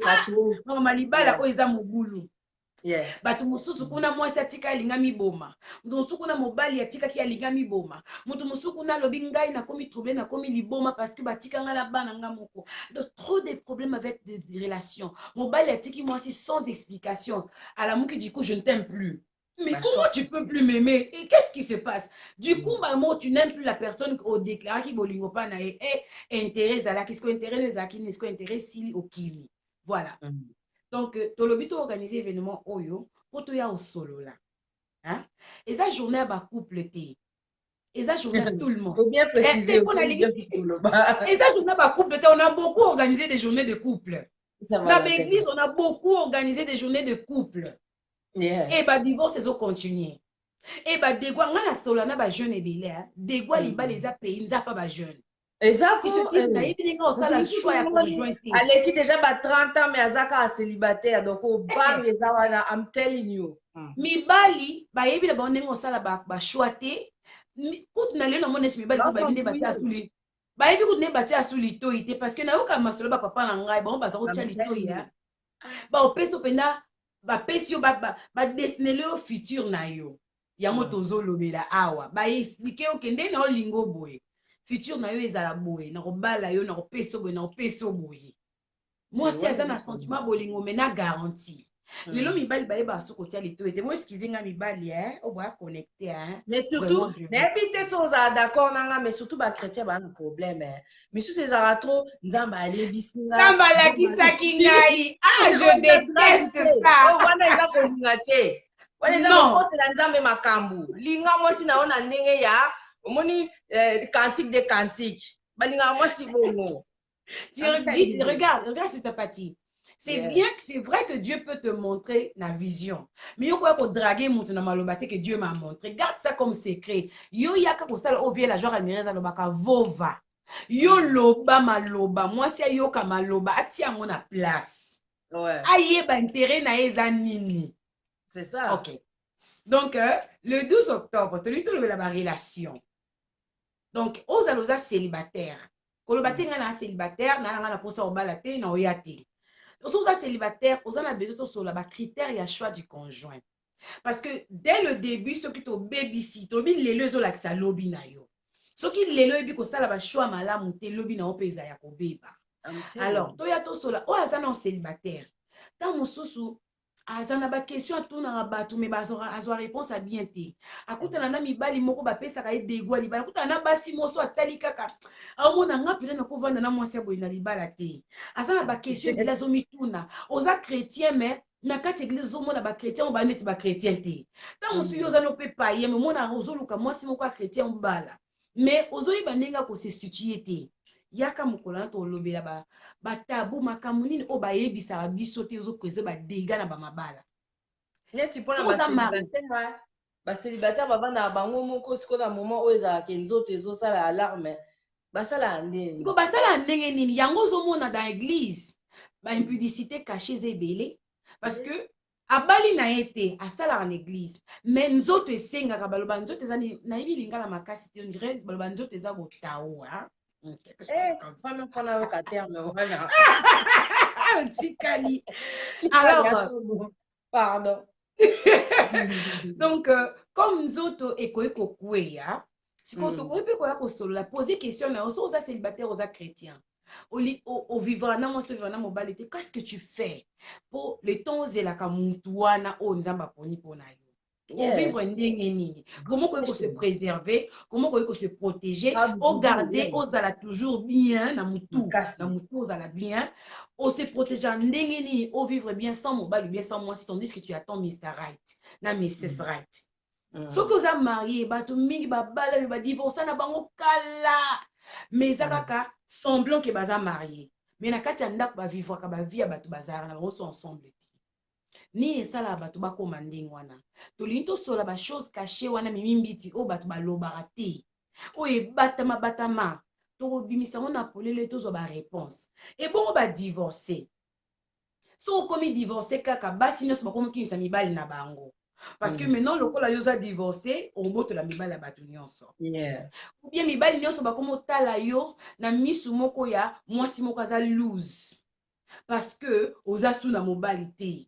makama libala o eza mobulu Yeah. bato mosusu kuna mwasi atika alinga miboma, mutu mosusu kuna mobali atikaki alinga miboma, mutu mosusu kuna alobi ngai nakomi trouble nakomi liboma parce que batika nga na bana nga moko. Donc trop de problèmes avec des relations. Mobali atiki mwasi sans explication, alamuki du coup je ne t'aime plus. Mais comment tu peux plus m'aimer? Et qu'est-ce qui se passe? Du coup, maman, tu n'aimes plus la personne au déclaré qui bolingo pa na e intérêt à la qu'est-ce que intérêt les akini, est-ce que intérêt si au kimi. Voilà. Donc, tolobi to organiser événement oyo, pour to ya au solo là. Hein? Et ça journée à ba couple té. Et ça journée à tout le monde. Faut bien préciser. Et ça journée à ba couple té, on a beaucoup organisé des journées de couple. Dans l'église, on a beaucoup organisé des journées de couple. Yeah. Et bah divorce ils ont continué. Et bah dégwa nga na solo na ba jeune ebele hein. Dégwa liba les a pays nza pas ba jeune. Exactement. Elle qui déjà 30 ans mais azaka célibataire donc au bar les awana I'm telling you. Mibali ba yebi na bonde ngosala ba choix te. Kutu na lelo mona mibali ko ba binde ba tia suli. Ba yebi kutu ne ba tia suli to ite parce que na yoka masolo ba papa na ngai ba za ko tia lito ya. Ba opeso pena ba pesio ba destiner le futur na yo. Yango tozolobela awa ba expliquer okende na olingo boye. Futur na yo ezala boye na kobala yo na kopesa boye na kopesa boye. Moi si aza na sentiment bolingo mena garantie. Lelo mibali bayeba so kotia lito ete moi excusez nga mibali o ba connecter mais surtout n'invite so za d'accord nanga mais surtout ba chrétien ba un problème mais sous ces ara trop nzamba alebisinga nzamba la kisaki ngai je déteste ça wana eza kolinga te wana eza kokosela nzambe makambu linga mwasi naona ndenge ya omoni cantique des cantiques balinga mwasi bongo. Regarde sympathie. C'est bien que c'est vrai que Dieu peut te montrer la vision. Mais yo quoi ko draguer mutu na malobate que Dieu m'a montré. Garde ça comme secret. Yo yaka ko sala ovie la genre amireza lobaka vova. Yo loba maloba, moi si yo ka maloba atia ngo na place. Ouais. Aye ba intérêt na eza nini. C'est ça. OK. Donc le 12 octobre, tu lui trouves la relation. Donc ozaloza célibataire. Kolobate nga na célibataire na nga na posa obala te na oyate. Vous êtes célibataire, vous avez besoin sur les critères et le choix du conjoint. Parce que dès le début, ceux qui sont babysit, les lezo la ça lobby na yo. Ceux qui les lobi ko sala ba choix malamu te lobby na opeza ya ko beba. Alors, to ya to sola, o azana célibataire. Tant mosusu azana ba question à tout na ba tout mais ba azwa réponse à bien te. Akuta na mibali moko ba pesa ka edegwa libala. Akuta na basi moso atali kaka. Amona nga pile na kovanda na mwasi ya boye na libala te. Azana ba question de la zomituna. Oza chrétien mais na kati église zomona ba chrétien o ba neti ba chrétien te. Tant mosu yo za no pe paye mais mona ozoluka mwasi moko chrétien mbala. Mais ozoyi bandenga ko se situer te. Yaka mokola to lobela ba tabu makambo nini o ba yebisa biso te ozo kweze ba dega na ba mabala. Neti pona ba célibataire bavanda bango moko siko na moment oyo ezalaka nzoto ezosala alarme basala ndenge. Siko basala ndenge nini yango ozomona dans église ba impudicité cachée ebele parce que abali na ete asala en église mais nzoto esengaka baloba nzoto ezani na yebi lingala makasi te on dirait baloba nzoto eza botao hein. Alors, pardon. Donc, comme nous autres, si on poser question, aux célibataires, aux chrétiens, au vivant, qu'est-ce que tu fais pour les temps et la kamutouana au nzamba poni ponayo? Pour vivre comment on peut se préserver, comment on peut se protéger, au garder, aux ala toujours bien, na mutu aux ala bien, au se protéger en ndengeni, au vivre bien sans mobile, bien sans moi, si tandis que tu attends Mr. Right, na Mrs. Right. Ce que vous avez marié, batu mingi babala, ba divorcer na bango kala, mais zakaka semblant que baza marié, mais na kati anda ba vivre ka ba vie batu bazara na bango sont ensemble. Ni esala bato bakoma ndenge wana tolingi tosola ba chose caché wana mimimbiti o bato balobaka te o batama tokobimisa ngo na polele tozwa ba réponse e bongo ba divorcer so komi divorcer kaka basi nyonso bakomi kimisa mibali na bango parce que maintenant lokola yoza divorcer obotola mibali ya bato nyonso ou bien mibali nyonso bakomi otala yo na misu moko ya mwasi moko aza loose parce que oza su na mobali te.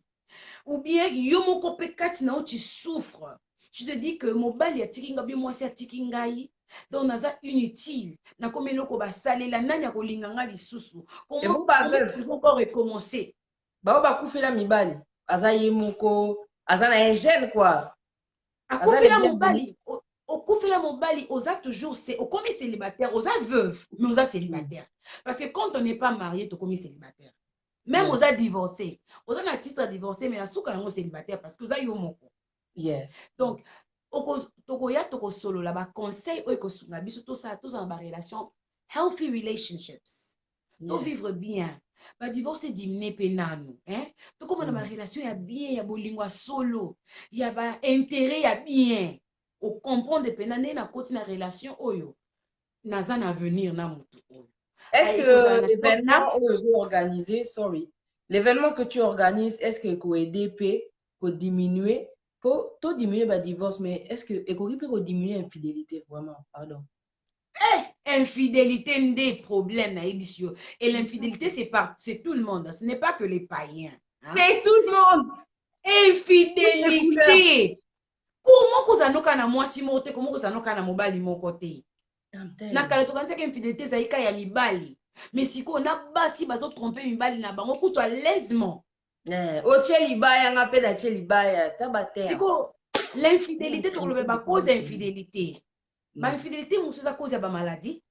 ou bien yo moko pe kati na tu souffres. Je te dis que mobali ya tikinga bi mwasi ya tikingai. Donc naza inutile. Na comme eloko ba salela nani akolinga nga lisusu. Et Comment vous, pas ça veuve? peut encore recommencer? Bah, ba kufela mibali. Aza yemoko. Aza na un jeune, quoi. Aza les Akufela bienvenus. mobali. Okufela mobali, oza toujours, c'est, okomi célibataire, oza veuve, mais oza célibataire. Parce que quand on n'est pas marié, tokomi célibataire. Même Yeah. oza divorcé. Oza na titre à divorcer, mais na souka nango célibataire parce que oza yo moko. Yeah. Donc, tokoya tokosolola ba conseil oyo kosunga biso tosala tozala ba relation healthy relationships. To vivre bien. Ba divorce dimine pe nanu, hein? Tokomona ba relation ya bien, ya bolingwa solo, ya ba intérêt ya bien. O comprendre pe na na koti na relation oyo. Naza na avenir na mutu oyo. Est-ce que l'événement où je organisé, sorry, l'événement que tu organises, est-ce que peut aider pour diminuer, pour tout diminuer le divorce, mais est-ce que peut diminuer l'infidélité vraiment, pardon? Infidélité des problèmes na ebisio. Et l'infidélité c'est tout le monde, ce n'est pas que les païens. Hein? C'est tout le monde. Infidélité. Comment que ça noka na mwasi mote, comment que ça noka na mobali moko te. Na kala tokanisa ke infidélité zaika ya mibali. Mais siko na basi bazo tromper mibali na bango kuto à l'aisement. Otie libaya nga pe na tie libaya tabater. Siko l'infidélité to le ba cause infidélité. Ba infidélité musu za cause ya ba maladie.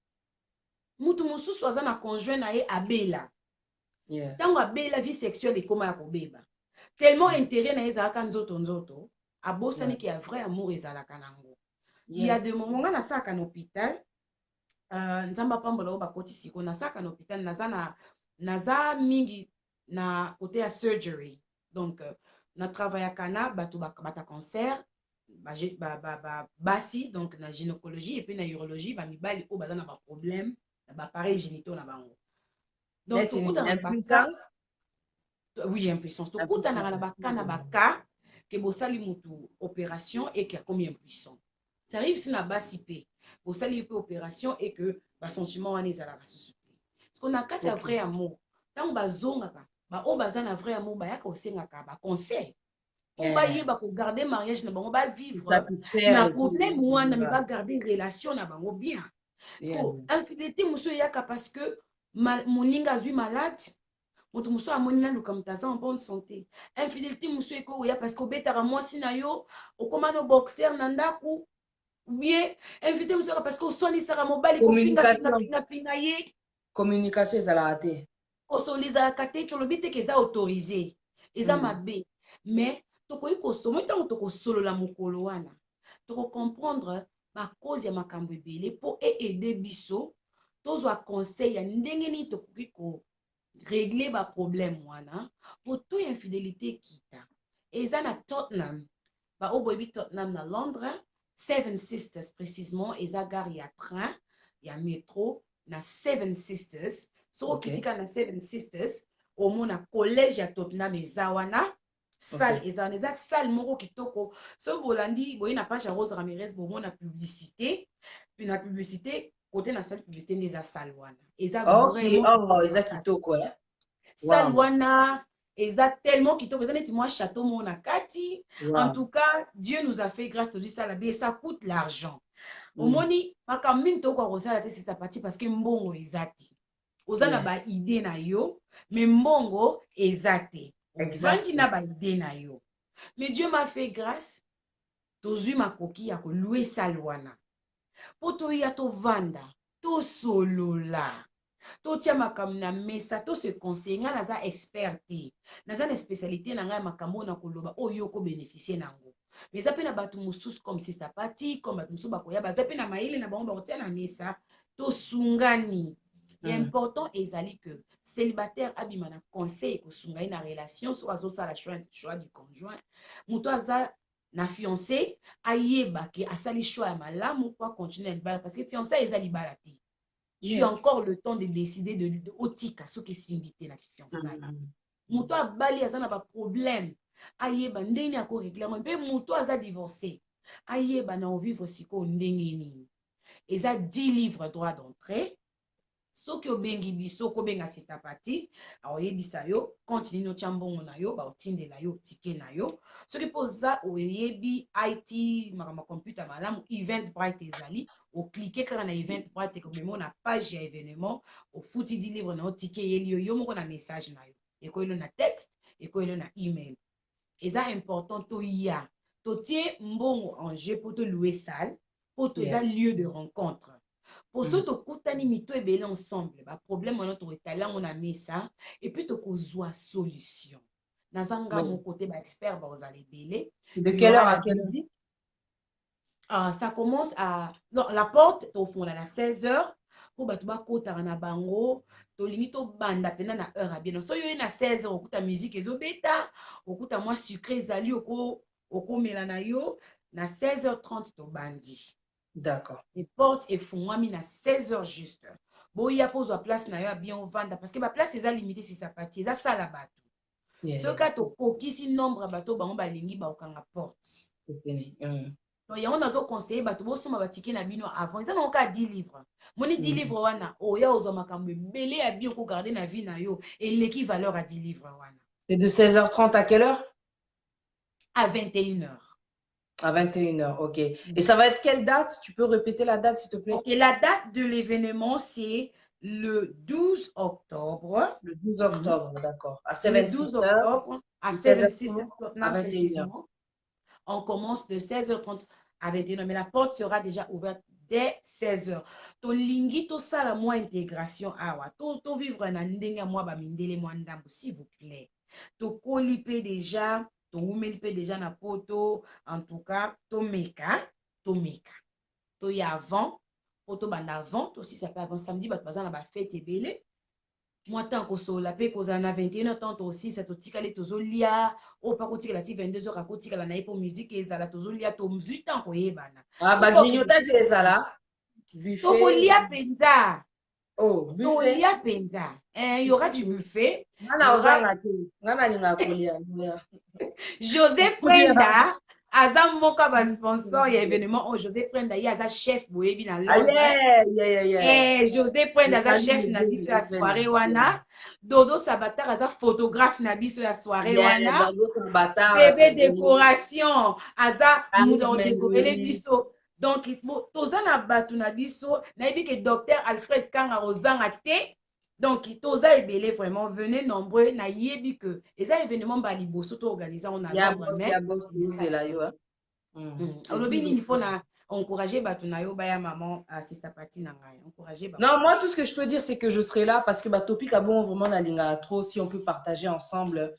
Mutu mususu aza na conjoint na ye abela. Tango abela vie sexuelle ekoma ya kobeba. Tellement intérêt na ye ezalaka nzoto abosani ki ya vrai amour ezalaka nango. Il y a des moments na saka na hôpital nzamba pambola o bakoti siko na saka na hôpital naza mingi na côté ya surgery. Donc na travaillaka na bato bata cancer basi donc na gynécologie et puis na urologie ba mibali o baza na ba problème na ba appareils génitaux na bango. Donc tout impuissance. Oui, impuissance. Tout coup na baka que bosali mutu opération et que comme impuissant. Ça arrive si na basi pe bosali pe opération et que ba sentiment wana ezala rasusuté. Parce qu'on a quatre vrai amour. Tant bazongaka ba o baza na vrai amour ba yaka osengaka ba conseil. On va yeba ko garder mariage na bango ba vivre na problème wana mais ba garder relation na bango bien. Parce que infidélité muso yaka parce que moninga azui malade. Moto muso amoni na luka mutaza en bonne santé. Infidélité muso eko ya parce que obetaka mwasi na yo okoma no boxer na ndaku ou bien infidélité muso parce que osonisaka mobali kofinga ye. Communication ezalaka te. Kosolizaka te tolobi te eza autorisé. Eza mabe. Mais tokoyi kosomo ntango tokosolola mokolo wana. Toko comprendre ba cause ya makambo ebele po aider biso tozwa conseil ya ndenge nini tokoki ko régler ba problème wana pour tout infidélité kita. Eza na Tottenham. Ba oboyebi Tottenham na Londres, Seven Sisters précisément, eza gare ya train, ya métro na Seven Sisters. So kitika na Seven Sisters, omona collège ya Tottenham eza wana. Salle eza salle moko kitoko. So bolandi boyi na page ya Rose Ramirez bomona publicité. Puis na publicité côté na salle publicité ndeza salle wana. Eza vraiment eza kitoko hein. Salle wana eza tellement kitoko, eza neti mwa château mona kati. En tout cas, Dieu nous a fait grâce de ça la bien, ça coûte l'argent. Omoni makambi to ko kosala te c'est parti parce que mbongo ezate. Ozala ba idée na yo, mais mbongo ezate. Exactement na ba idée na yo. Mais Dieu m'a fait grâce. Tozui makoki ya ko louer salle wana. Poto ya to vanda, to solola. To tia makambo na mesa, to se conseiller nga naza expert te. Naza na spécialité na nga makambo na koloba oyo ko bénéficier nango. Mais za pe na batu mususu comme si ça parti, comme batu mususu bakoya baza pe na maile na bango bakotia na mesa, to sungani. L'important ezali que célibataire abima na conseil ko sungani na relation so azo sala choix du conjoint. Muto aza na fiancé ayeba ke asali choix ya malamu pour continuer libala parce que fiancé ezali libala te. Tu as encore le temps de décider de otika ce qui est invité na fiançailles. Muto abali azana ba problème ayeba ndenge ako régler mpe muto aza divorcé ayeba na vivre siko ndenge nini. Eza 10 livres droit d'entrée soki obengi biso kobenga Sister Pati aoyebisa yo continue no chambongo na yo baotindela yo tike na yo soki poza oyebi IT makama computer malamu Eventbrite ezali ocliquer kaka na Eventbrite komemo na page ya événement ofuti di livre na yo tike yeli yo moko na message na yo ekoyelo na texte ekoyelo na email eza important toya totie mbongo en jeu po to louer salle po to eza lieu de rencontre. Pour ceux qui kutani mito ebele ensemble, ba problème on to etala on a mis ça et puis to kozwa solution. Nazanga mon côté ba expert ba osale belé. De quelle heure à quelle heure? Ça commence à non, la porte au fond là à 16h pour ba to ba kota na bango to limito banda pena na heure à bien. So yo na 16h okuta musique ezobeta, okuta moi sucré zali oko melana yo na 16h30 to bandi. D'accord. Les portes et font moi à 16h juste. Bon, il y a pose la place na bien au vendre parce que ma place est limitée si ça partit. Ça ça la bateau. Ce cas to coquille si nombre bateau ba on ba lingi ba okanga porte. Donc il y a on a zo conseiller bateau bo soma ba ticket na bino avant. Ils ont encore 10 livres. Moni 10 livres wana o ya ozo makambe belé a bien ko garder na vie na yo et l'équivalent à 10 livres wana. C'est de 16h30 à quelle heure? À 21h. À 21h, ok. Et ça va être quelle date? Tu peux répéter la date, s'il te plaît? Ok, la date de l'événement, c'est le 12 octobre. Le 12 octobre, d'accord. À 76h. Le 12 octobre, à 76h précisément. On commence de 16h30 à 21h, mais la porte sera déjà ouverte dès 16h. To lingi to sala moi intégration awa. To vivre na ndenga moi ba mindele moi ndambo, s'il vous plaît. To kolipe déjà. To umelipe déjà na poto, en tout cas, to meka. To y avant, poto banda avant, to si ça peut avant samedi, bat bazana ba fête ebele. Moi tant ko so la pe ko za na 21h tant aussi ça to tikale to zolia, o pa ko tikala ti 22h ko tikala na ipo musique ezala to zolia to mzu tant ko yebana. Ah ba grignotage ezala. Buffet. To ko lia penza. Oh, buffet. Lia penza. Il y aura du buffet. José Prenda, Aza Moka va sponsor il y a événement oh José Prenda il y a Aza chef boyebi na yeah. José Prenda Aza chef na biso ya soirée wana Dodo Sabatar Aza photographe na biso ya soirée wana bébé décoration Aza nous décorer biso donc toza na batu na biso na yebi que docteur Alfred Kanga ozanga te. Donc, toza ebele vraiment venez nombreux na yebi que les événements bali bosso to organiser on a l'ordre même il faut encourager batu na yo ba ya maman Sister Pati na ngai encourager non moi tout ce que je peux dire c'est que je serai là parce que ba topic a bon vraiment na linga trop si on peut partager ensemble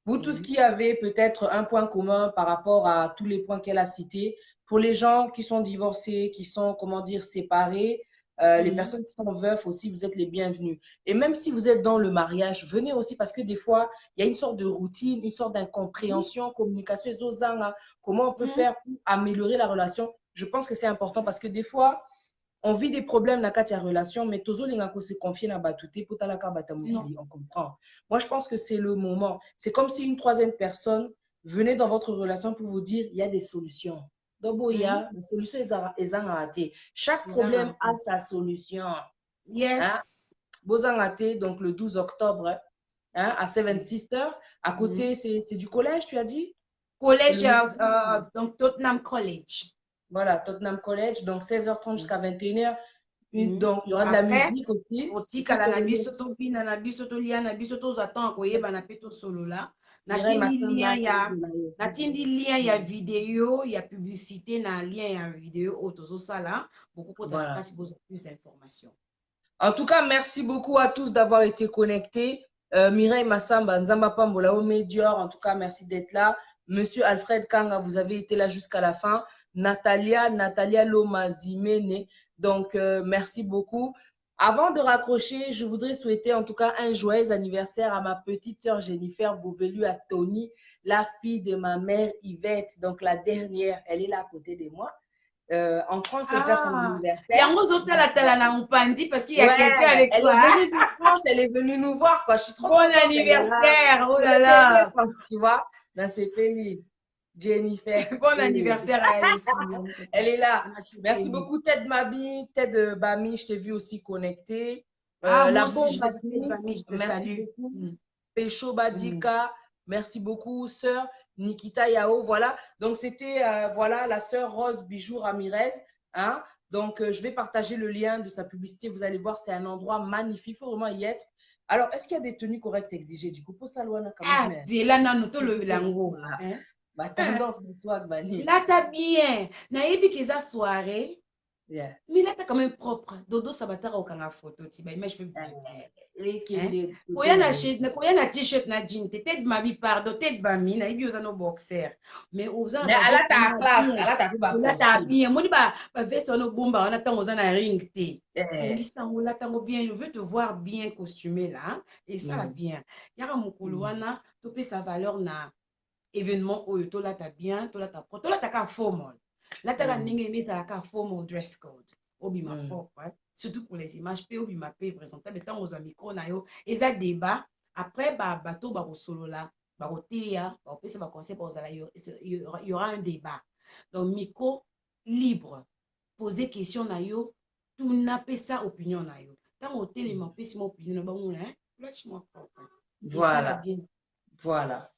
vous tous qui avez peut-être un point commun par rapport à tous les points qu'elle a cités pour les gens qui sont divorcés qui sont comment dire séparés. Les personnes qui sont veufs aussi, vous êtes les bienvenus. Et même si vous êtes dans le mariage, venez aussi parce que des fois, il y a une sorte de routine, une sorte d'incompréhension, communication, comment on peut faire pour améliorer la relation. Je pense que c'est important parce que des fois, on vit des problèmes dans la relation, mais tozo lingako se confier na batouté pour talaka batamukili, on comprend. Moi, je pense que c'est le moment. C'est comme si une troisième personne venait dans votre relation pour vous dire, il y a des solutions. Donc, il y a la solution est raté. Chaque problème a sa solution. Yes. Bozangate, donc le 12 octobre, à 76h. À côté, c'est du collège, tu as dit? Collège, donc Tottenham College. Voilà, Tottenham College, donc 16h30 jusqu'à 21h. Donc, il y aura de la musique aussi. Natindi lien ya vidéo ya publicité na lien ya vidéo autozo sala beaucoup pour plus d'informations. En tout cas, merci beaucoup à tous d'avoir été connectés. Mireille Massamba, Nzamba Pambola Médior, en tout cas, merci d'être là. Monsieur Alfred Kanga, vous avez été là jusqu'à la fin. Natalia Lomazimene, donc merci beaucoup. Avant de raccrocher, je voudrais souhaiter en tout cas un joyeux anniversaire à ma petite sœur Jennifer Bouvelu, à Tony, la fille de ma mère Yvette, donc la dernière, elle est là à côté de moi. En France, c'est déjà son anniversaire. Parce qu'il y a quelqu'un avec toi. Elle est venue de France, elle est venue nous voir, quoi. Je suis trop bon anniversaire, oh là là. Tu vois, dans ces pays. Jennifer. Bon anniversaire à elle aussi. Elle est là. Merci beaucoup, Ted Mabi, Ted Bami, je t'ai vu aussi connecté. Moi La aussi, bombe je reste Jasmine, famille, je te merci salue. beaucoup. Mm. Pécho Mm. Badika, merci beaucoup. Sœur Nikita Yao, voilà. Donc, c'était voilà, la sœur Rose Bijou Ramirez. Hein? Donc, je vais partager le lien de sa publicité. Vous allez voir, c'est un endroit magnifique. Il faut vraiment y être. Alors, est-ce qu'il y a des tenues correctes exigées? Du coup, pour ça, quand même. Dila nanu Parce que tu tolobela sais, yango. Hein? tendance, bonsoir, Bani. Lata bien. Nayebi keza soirée. Yeah. Mais là, t'as quand même propre. Dodo Sabatara au kanga photo. Tiba, image fait bien. Et qui Hein? est Koya na shade, koya na t-shirt na jean. Peut-être ma bi pardon, peut-être ba mi. Nayebi oza no boxer. Mais oza na mais ba elle a veste ta na classe, bien. elle a ta fait Là, t'as costume. bien. Moni ba veste no bomba. On attend oza na ring te. Eh. Tango là, tango bien. Je veux te voir bien costumé là. Hein? Et ça là bien. Yara mukulu wana. Topé sa valeur na événement oyo tolata bien tolata pro tolata ka formal lataka ndenge eme ezalaka formal dress code obima propre hein? Surtout pour les images pe obima pe présentable ntango ozwa micro na yo eza débat après bato bakosolola bakoteya bakopesa baconseil bakozala y aura un débat donc micro libre poser question na yo tuna pesa opinion na yo ntango otelema opesi ma opinion na bango hein? Lâche-moi propre et ça la Voilà, bien. voilà.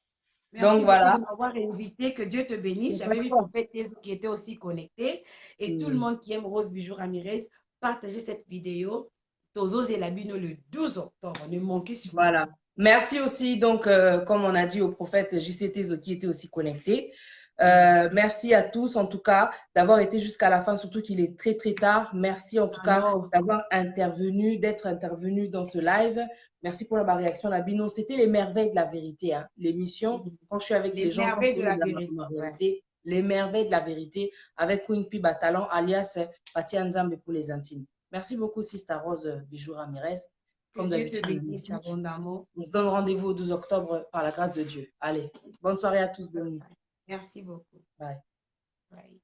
Merci Donc beaucoup de voilà. m'avoir invité. Que Dieu te bénisse. J'avais vu D'accord. Prophète Tezo qui était aussi connecté. Et tout le monde qui aime Rose Bijou Ramirez, partagez cette vidéo. Tozo Zelabino le 12 octobre. Ne manquez surtout Voilà. pas. Merci aussi, donc, comme on a dit au prophète JC Tezo qui était aussi connecté. Merci à tous, en tout cas, d'avoir été jusqu'à la fin, surtout qu'il est très, très tard. Merci, en tout cas, Alors, d'avoir intervenu, d'être intervenu dans ce live. Merci pour la réaction, Labino. C'était les merveilles de la vérité, hein. L'émission, quand je suis avec les les gens, quand merveilles je de donne la de vérité. ma Ouais. vérité, les merveilles de la vérité avec Queen Pi Batalan, alias Pati Nzambe pour les intimes. Merci beaucoup, Sister Rose Bijou Ramirez. Que Comme Dieu te d'habitude, bénisse abondamment. on se donne rendez-vous au 12 octobre par la grâce de Dieu. Allez, bonne soirée à tous. Bonne nuit. Merci beaucoup. Bye. Bye.